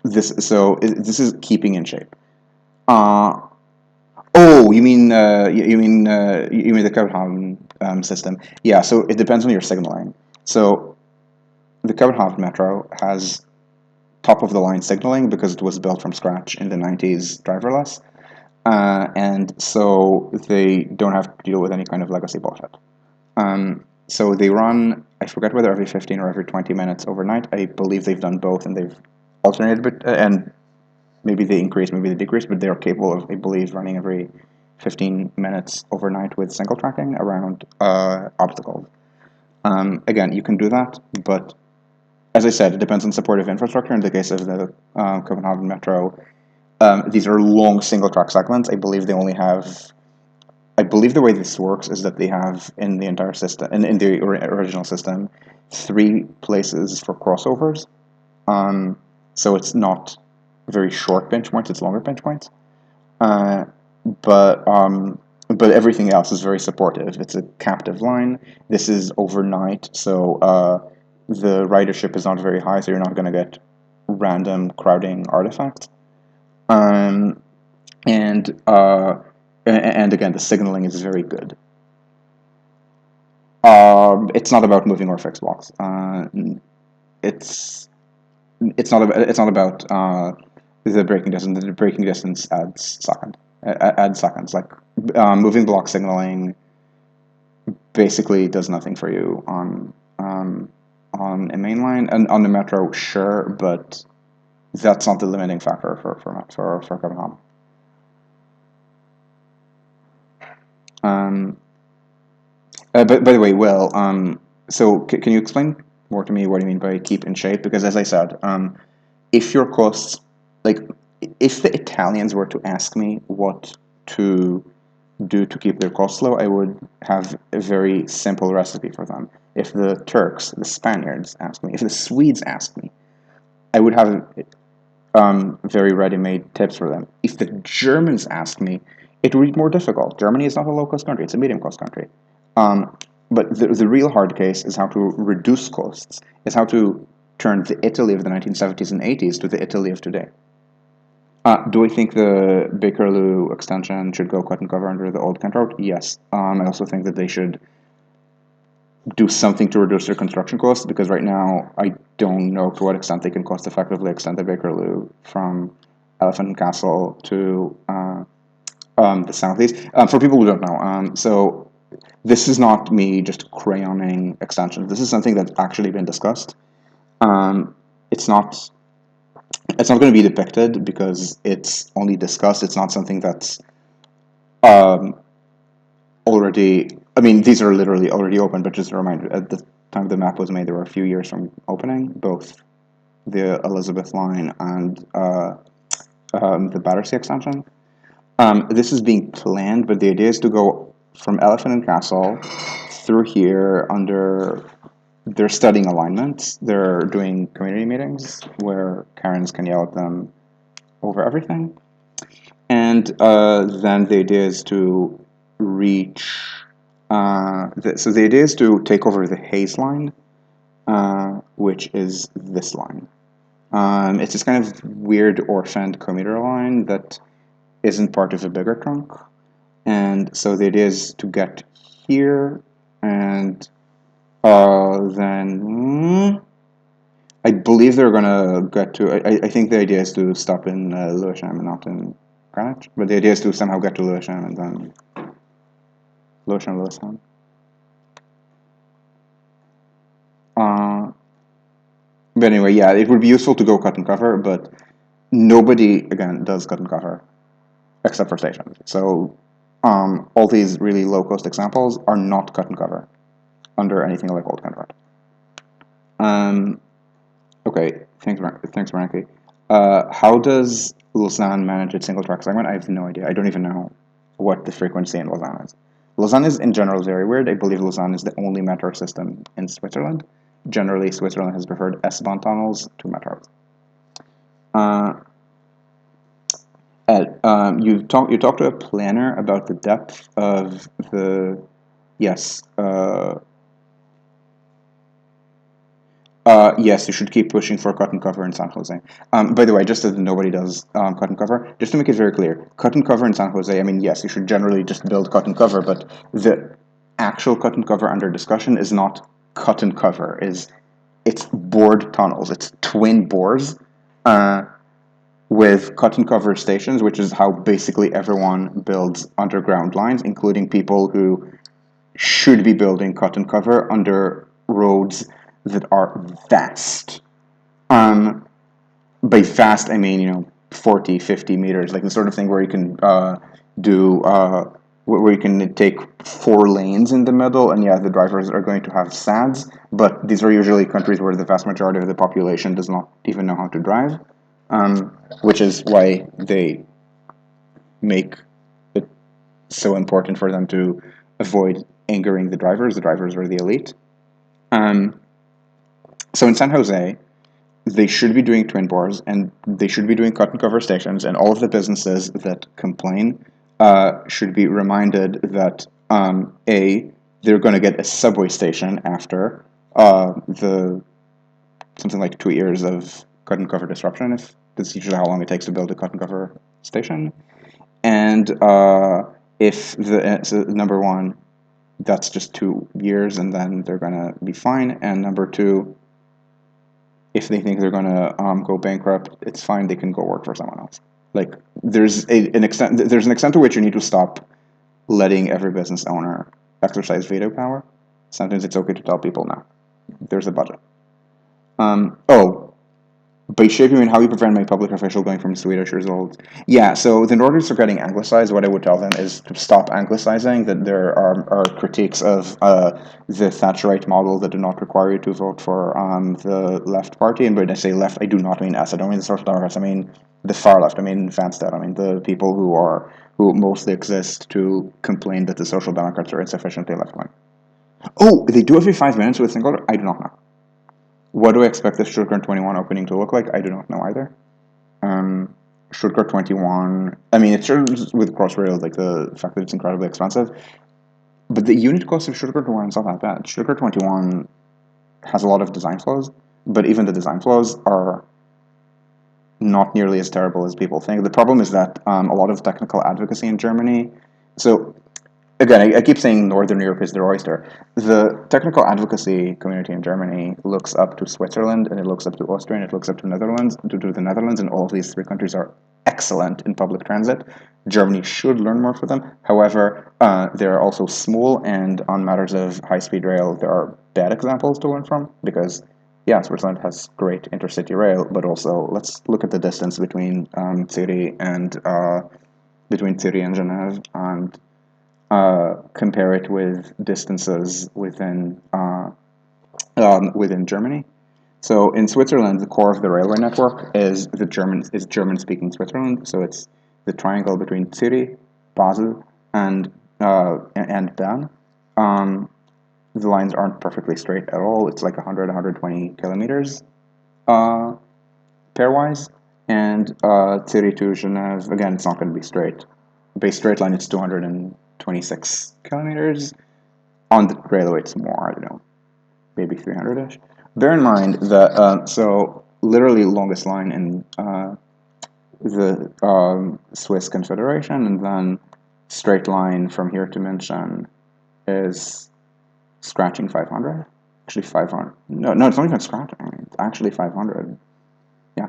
This is keeping in shape. You mean the Copenhagen system? Yeah. So it depends on your signaling. So the Copenhagen Metro has top of the line signaling because it was built from scratch in the 90s, driverless, and so they don't have to deal with any kind of legacy bullshit. So they run, I forget whether every 15 or every 20 minutes overnight. I believe they've done both, and they've alternated, but and maybe they increase, maybe they decrease, but they're capable of, I believe, running every 15 minutes overnight with single tracking around obstacles. Again, you can do that, but as I said, it depends on supportive infrastructure. In the case of the Copenhagen Metro, these are long single track segments. I believe they only have, I believe the way this works is that they have in the entire system, in the original system, 3 places for crossovers. So it's not very short pinch points, it's longer pinch points. Uh, but um, but everything else is very supportive. It's a captive line. This is overnight, so the ridership is not very high, so you're not going to get random crowding artifacts. Um, and again, the signaling is very good. It's not about moving or fixed blocks. It's it's not about the braking distance. The braking distance adds seconds. Like moving block signaling basically does nothing for you on a mainline and on the metro, sure, but that's not the limiting factor for Copenhagen. Um, but by the way, Will, so can you explain more to me what you mean by keep in shape? Because as I said, if your costs, like, if the Italians were to ask me what to do to keep their costs low, I would have a very simple recipe for them. If the Turks, the Spaniards ask me, if the Swedes ask me, I would have very ready-made tips for them. If the Germans ask me, it would be more difficult. Germany is not a low-cost country; it's a medium-cost country. Um, but the real hard case is how to reduce costs. Is how to turn the Italy of the 1970s and 80s to the Italy of today. Do I think the Bakerloo extension should go cut and cover under the old Kent route? Yes. I also think that they should do something to reduce their construction costs, because right now I don't know to what extent they can cost effectively extend the Bakerloo from Elephant and Castle to the southeast. For people who don't know, so this is not me just crayoning extensions. This is something that's actually been discussed. Um, it's not it's not going to be depicted because it's only discussed. It's not something that's um, already. I mean, these are literally already open. But just a reminder: at the time the map was made, there were a few years from opening, both the Elizabeth line and the Battersea extension. This is being planned, but the idea is to go from Elephant and Castle through here under. They're studying alignments. They're doing community meetings where Karens can yell at them over everything. And then the idea is to reach. So the idea is to take over the Hayes line, which is this line. It's this kind of weird orphaned commuter line that isn't part of a bigger trunk. And so the idea is to get here and then I believe they're gonna get to. I think the idea is to stop in Lewisham and not in Greenwich. But the idea is to somehow get to Lewisham and then Lewisham. Uh, but anyway, yeah, it would be useful to go cut and cover, but nobody again does cut and cover except for stations. So all these really low cost examples are not cut and cover under anything like Old Kent. Okay, thanks, Frankie. How does Lausanne manage its single track segment? I have no idea. I don't even know what the frequency in Lausanne is. Lausanne is in general very weird. I believe Lausanne is the only metro system in Switzerland. Generally, Switzerland has preferred S-Bahn tunnels to metros. Ed, you talked to a planner about the depth of the yes. Yes, you should keep pushing for cut and cover in San Jose. By the way, just as nobody does cut and cover, just to make it very clear, cut and cover in San Jose, I mean, yes, you should generally just build cut and cover, but the actual cut and cover under discussion is not cut and cover, it's bored tunnels, it's twin bores with cut and cover stations, which is how basically everyone builds underground lines, including people who should be building cut and cover under roads that are vast. By fast, I mean, 40, 50 meters, like the sort of thing where you can do, where you can take 4 lanes in the middle, and yeah, the drivers are going to have SADs, but these are usually countries where the vast majority of the population does not even know how to drive, which is why they make it so important for them to avoid angering the drivers are the elite. So in San Jose, they should be doing twin bores, and they should be doing cut and cover stations, and all of the businesses that complain should be reminded that they're going to get a subway station after the something like 2 years of cut and cover disruption, if that's usually how long it takes to build a cut and cover station. And if so number one, that's just 2 years, and then they're going to be fine. And number two, if they think they're going to go bankrupt, it's fine. They can go work for someone else. Like an extent to which you need to stop letting every business owner exercise veto power. Sometimes it's okay to tell people, no, there's a budget. By shape, you mean how you prevent my public official going from Swedish results? Yeah, so the Nordics are getting anglicized. What I would tell them is to stop anglicizing, that there are critiques of the Thatcherite model that do not require you to vote for the left party. And when I say left, I do not mean us. I don't mean the Social Democrats. I mean the far left. I mean Vanstad. I mean the people who mostly exist to complain that the Social Democrats are insufficiently left-wing. Oh, they do every 5 minutes with a single... I do not know. What do I expect the Stuttgart 21 opening to look like? I do not know either. Stuttgart 21, I mean, it's sure with Crossrail, like the fact that it's incredibly expensive, but the unit cost of Stuttgart 21 is not that bad. Stuttgart 21 has a lot of design flaws, but even the design flaws are not nearly as terrible as people think. The problem is that a lot of technical advocacy in Germany, so again, I keep saying Northern Europe is their oyster. The technical advocacy community in Germany looks up to Switzerland, and it looks up to Austria, and it looks up to Netherlands, to the Netherlands, and all of these three countries are excellent in public transit. Germany should learn more from them. However, they're also small, and on matters of high-speed rail, there are bad examples to learn from, because, yeah, Switzerland has great intercity rail, but also let's look at the distance between Zurich and Geneva, and compare it with distances within Germany. So in Switzerland, the core of the railway network is German-speaking Switzerland. So it's the triangle between Zurich, Basel, and Bern. The lines aren't perfectly straight at all. It's like 100, 120 kilometers pairwise. And Zurich to Geneva, again, it's not going to be straight. Base straight line, it's 226 kilometers. On the railway, it's more, I don't know, maybe 300-ish. Bear in mind that, so literally longest line in the Swiss Confederation, and then straight line from here to München is scratching 500. Actually 500. No, it's not even scratching. It's actually 500. Yeah.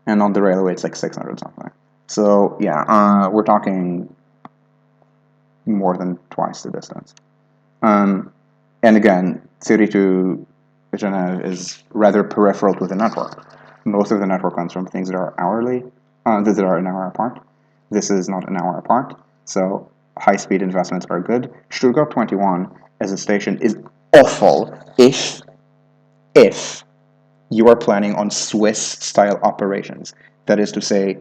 And on the railway, it's like 600 something. So, yeah, we're talking more than twice the distance. And again, Zurich to Geneva is rather peripheral to the network. Most of the network comes from things that are hourly, that are an hour apart. This is not an hour apart, so high-speed investments are good. Stuttgart 21 as a station is awful if you are planning on Swiss-style operations. That is to say,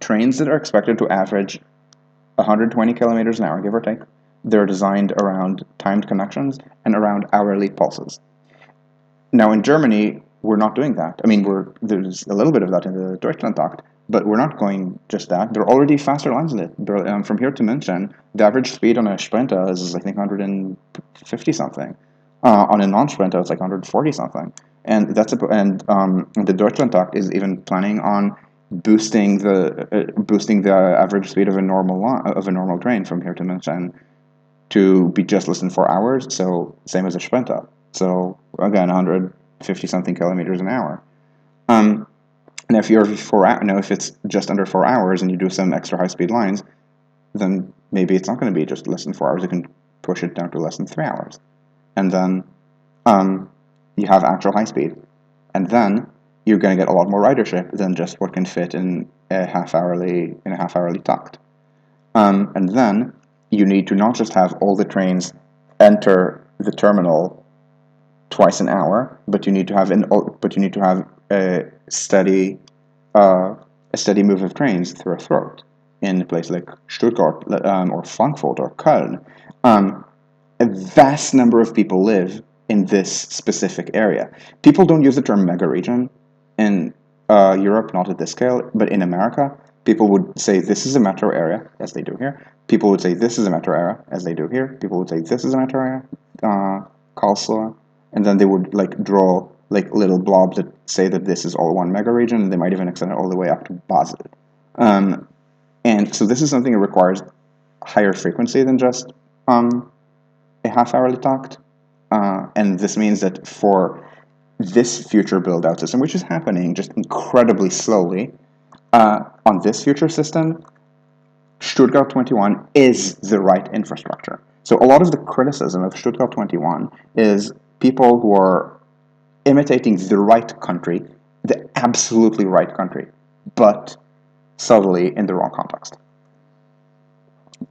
trains that are expected to average 120 kilometers an hour, give or take. They're designed around timed connections and around hourly pulses. Now, in Germany, we're not doing that. I mean, there's a little bit of that in the Deutschlandtakt, but we're not going just that. There are already faster lines in it. From here to München, the average speed on a Sprinter is, I think, 150 something. On a non-Sprinter, it's like 140 something. And the Deutschlandtakt is even planning on boosting the average speed of a normal train from here to München to be just less than 4 hours. So same as a Sprinter. So again, 150 something kilometers an hour. And if if it's just under 4 hours and you do some extra high speed lines, then maybe it's not going to be just less than 4 hours. You can push it down to less than 3 hours, and then you have actual high speed, and then you're going to get a lot more ridership than just what can fit in a half hourly takt. And then you need to not just have all the trains enter the terminal twice an hour, but you need to have a steady move of trains through a throat in a place like Stuttgart or Frankfurt or Köln. A vast number of people live in this specific area. People don't use the term mega region. In Europe, not at this scale, but in America, people would say this is a metro area, as they do here. People would say this is a metro area, as they do here. People would say this is a metro area, Karlsruhe, and then they would like draw like little blobs that say that this is all one mega region, and they might even extend it all the way up to Basel. And so this is something that requires higher frequency than just a half-hourly takt. And this means that for this future build-out system, which is happening just incredibly slowly, on this future system, Stuttgart 21 is the right infrastructure. So a lot of the criticism of Stuttgart 21 is people who are imitating the right country, the absolutely right country, but subtly in the wrong context.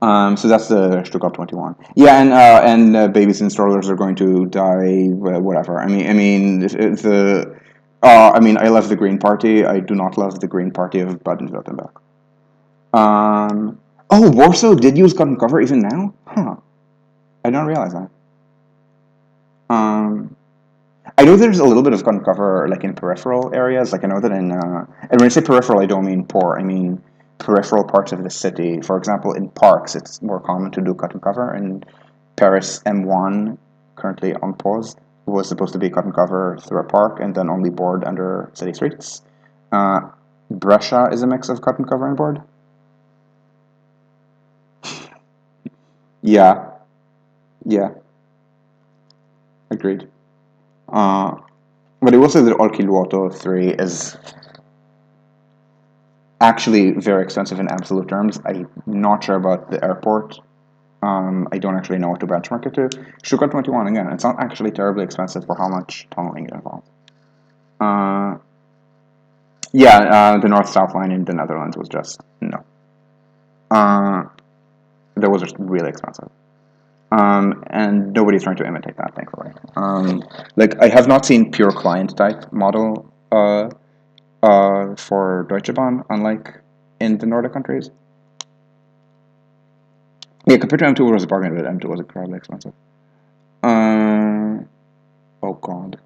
So that's the Stuttgart 21. Yeah, and babies and strollers are going to die. Whatever. I love the Green Party. I do not love the Green Party of Baden-Württemberg. Oh, Warsaw did use cotton cover even now? Huh. I don't realize that. I know there's a little bit of cotton cover like in peripheral areas. Like I know that and when I say peripheral, I don't mean poor. I mean peripheral parts of the city. For example, in parks, it's more common to do cut and cover. In Paris M1, currently on pause, was supposed to be cut and cover through a park and then only board under city streets. Brescia is a mix of cut and cover and board. Yeah, yeah, agreed. But I will say that Olkiluoto 3 is actually very expensive in absolute terms. I'm not sure about the airport. I don't actually know what to benchmark it to. Stuttgart 21, again, it's not actually terribly expensive for how much tunneling it involves. The north-south line in the Netherlands was just, no. That was just really expensive. And nobody's trying to imitate that, thankfully. I have not seen pure client-type model for Deutsche Bahn, unlike in the Nordic countries. Yeah, compared to M2, it was a bargain, but M2 was incredibly expensive. Oh god.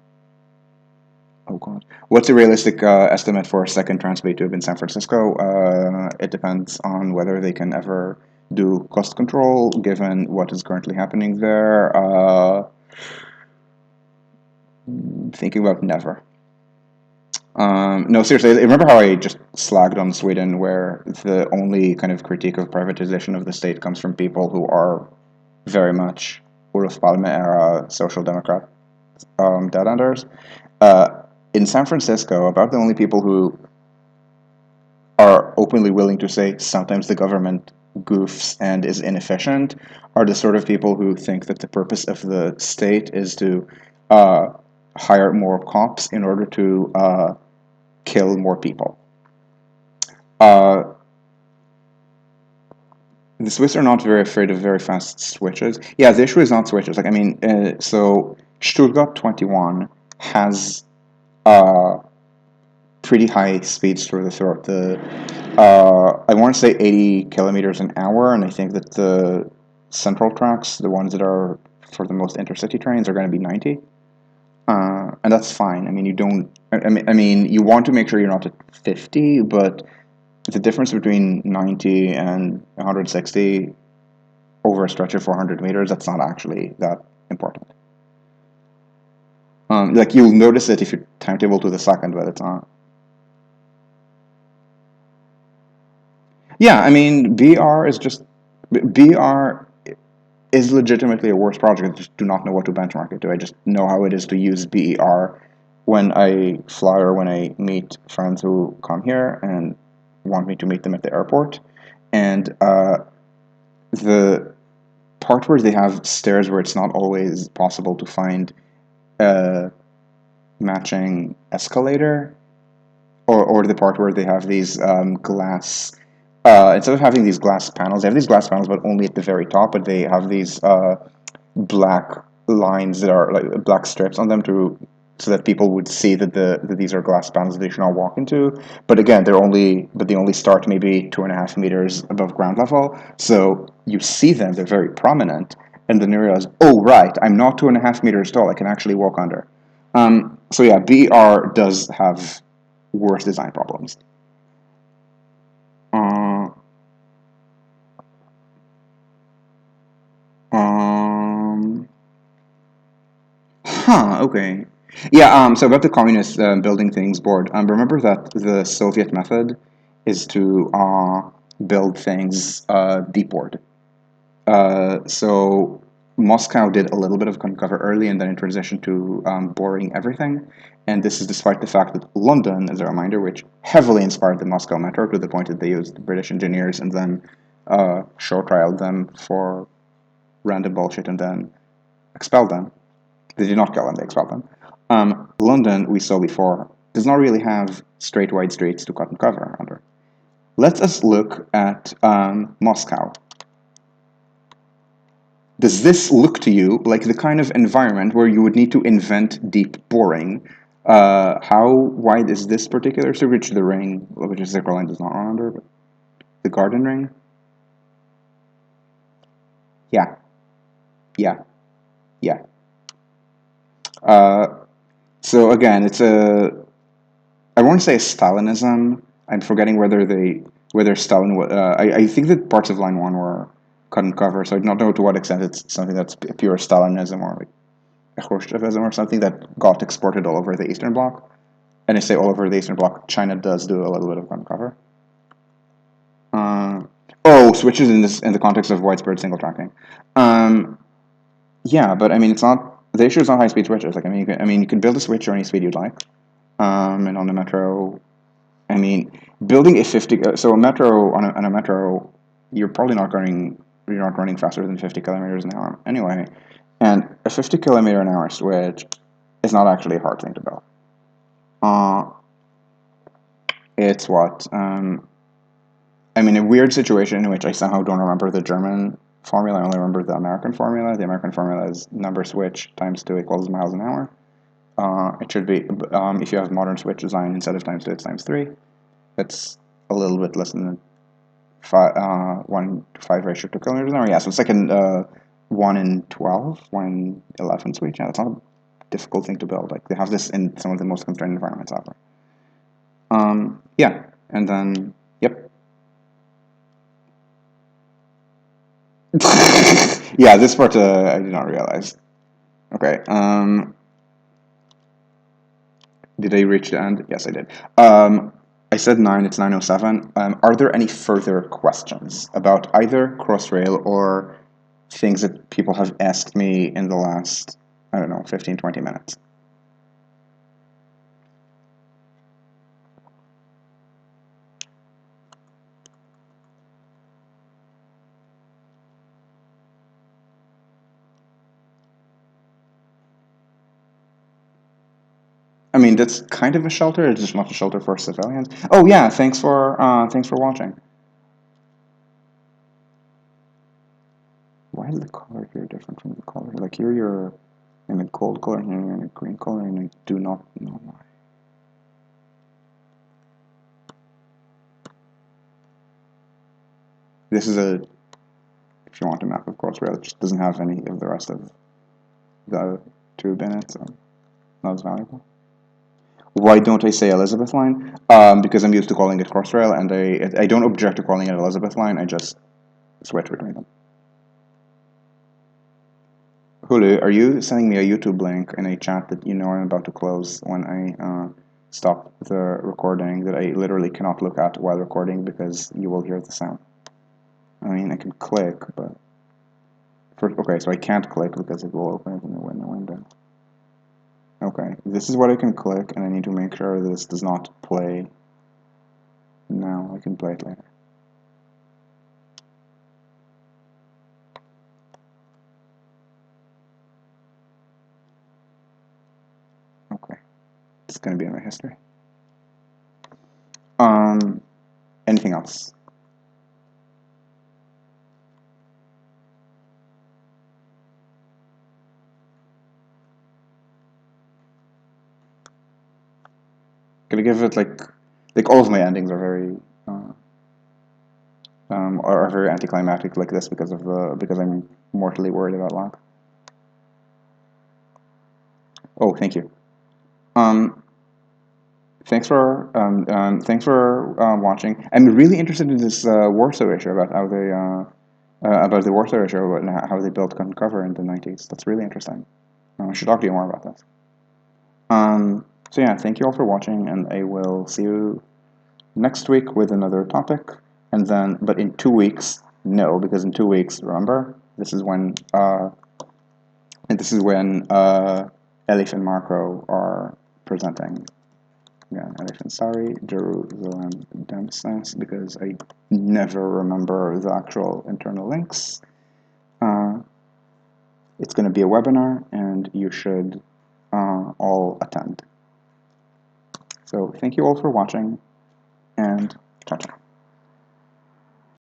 What's a realistic estimate for a second Transbay tube in San Francisco? It depends on whether they can ever do cost control, given what is currently happening there. Thinking about never. No, seriously, remember how I just slagged on Sweden, where the only kind of critique of privatization of the state comes from people who are very much Olof Palme era social democrat dead-enders? In San Francisco, about the only people who are openly willing to say sometimes the government goofs and is inefficient are the sort of people who think that the purpose of the state is to hire more cops in order to kill more people. The Swiss are not very afraid of very fast switches. Yeah, the issue is not switches. So Stuttgart 21 has pretty high speeds throughout the. I want to say 80 kilometers an hour, and I think that the central tracks, the ones that are for the most intercity trains, are going to be 90. And that's fine. I mean, you don't. I mean, you want to make sure you're not at 50, but the difference between 90 and 160 over a stretch of 400 meters, that's not actually that important. You'll notice it if you timetable to the second, but it's not. Yeah, I mean, BR is legitimately a worse project. I just do not know what to benchmark it to. I just know how it is to use BER when I fly or when I meet friends who come here and want me to meet them at the airport. And the part where they have stairs where it's not always possible to find a matching escalator, or the part where they have these glass. Instead of having these glass panels, they have these glass panels, but only at the very top. But they have these black lines that are like black strips on them so that people would see that these are glass panels that they should not walk into. But again, they only start maybe 2.5 meters above ground level. So you see them; they're very prominent, and then you realize, oh right, I'm not 2.5 meters tall. I can actually walk under. So yeah, BR does have worse design problems. Uh, um, okay. Yeah, so about the communist building things board, remember that the Soviet method is to build things deep board. So Moscow did a little bit of cover early and then it transitioned to boring everything. And this is despite the fact that London, as a reminder, which heavily inspired the Moscow metro to the point that they used British engineers and then show trialed them for random bullshit and then expelled them. They did not kill them, they expelled them. London, we saw before, does not really have straight wide streets to cut and cover under. Let us look at Moscow. Does this look to you like the kind of environment where you would need to invent deep boring? How wide is this particular street, which the ring, which is Zircon line does not run under, but the garden ring? Yeah, yeah, yeah. Uh, so again, it's a, I won't say a Stalinism. I'm forgetting whether Stalin. I think that parts of Line One were cut and cover, so I don't know to what extent it's something that's pure Stalinism or like Khrushchevism or something that got exported all over the Eastern Bloc. And I say all over the Eastern Bloc, China does do a little bit of cut and cover. Uh, switches in the context of widespread single tracking. Yeah, but I mean, it's not the issue is not high speed switches. Like you can build a switch or any speed you'd like. And on the metro, I mean, building a 50, so a metro, on a metro, you're not running faster than 50 kilometers an hour anyway. And a 50 kilometer an hour switch is not actually a hard thing to build. It's what, I mean, a weird situation in which I somehow don't remember the German formula, I only remember the American formula. The American formula is number switch times 2 equals miles an hour. It should be, if you have modern switch design, instead of times 2, it's times 3. It's a little bit less than 1 to 5 ratio to kilometers an hour. Yeah, so it's like an 1 in 12, 1 in 11 switch. Yeah, that's not a difficult thing to build. Like, they have this in some of the most constrained environments ever. Yeah, and then, yep. Yeah, this part I did not realize. Okay, did I reach the end? Yes, I did. I said 9, it's 9:07. Are there any further questions about either Crossrail or things that people have asked me in the last, I don't know, 15, 20 minutes? I mean, that's kind of a shelter. It's just not a shelter for civilians. Oh yeah, thanks for watching. Why is the color here different from the color? Like here you're in a gold color, here you're in a green color, and I do not know why. This is a, if you want a map of Crossrail, it just doesn't have any of the rest of the tube in it, so not as valuable. Why don't I say Elizabeth Line? Because I'm used to calling it Crossrail, and I don't object to calling it Elizabeth Line. I just switch between them. Hulu, are you sending me a YouTube link in a chat that you know I'm about to close when I stop the recording that I literally cannot look at while recording because you will hear the sound? I mean, I can click, but okay, so I can't click because it will open it in the window. Okay, this is what I can click, and I need to make sure this does not play now. I can play it later. Okay, it's gonna be in my history. Anything else? Gonna give it like all of my endings are very are very anticlimactic like this because I'm mortally worried about luck. Oh, thank you. Um, Thanks for watching. I'm really interested in this Warsaw issue about how they about the Warsaw issue and how they built gun cover in the 90s. That's really interesting. I should talk to you more about this. So yeah, thank you all for watching, and I will see you next week with another topic. And then, but in 2 weeks, no, because in 2 weeks, remember, this is when Elif and Marco are presenting. Yeah, Elephant, sorry, Jerusalem Damascus, because I never remember the actual internal links. It's going to be a webinar, and you should all attend. So thank you all for watching, and ciao, ciao.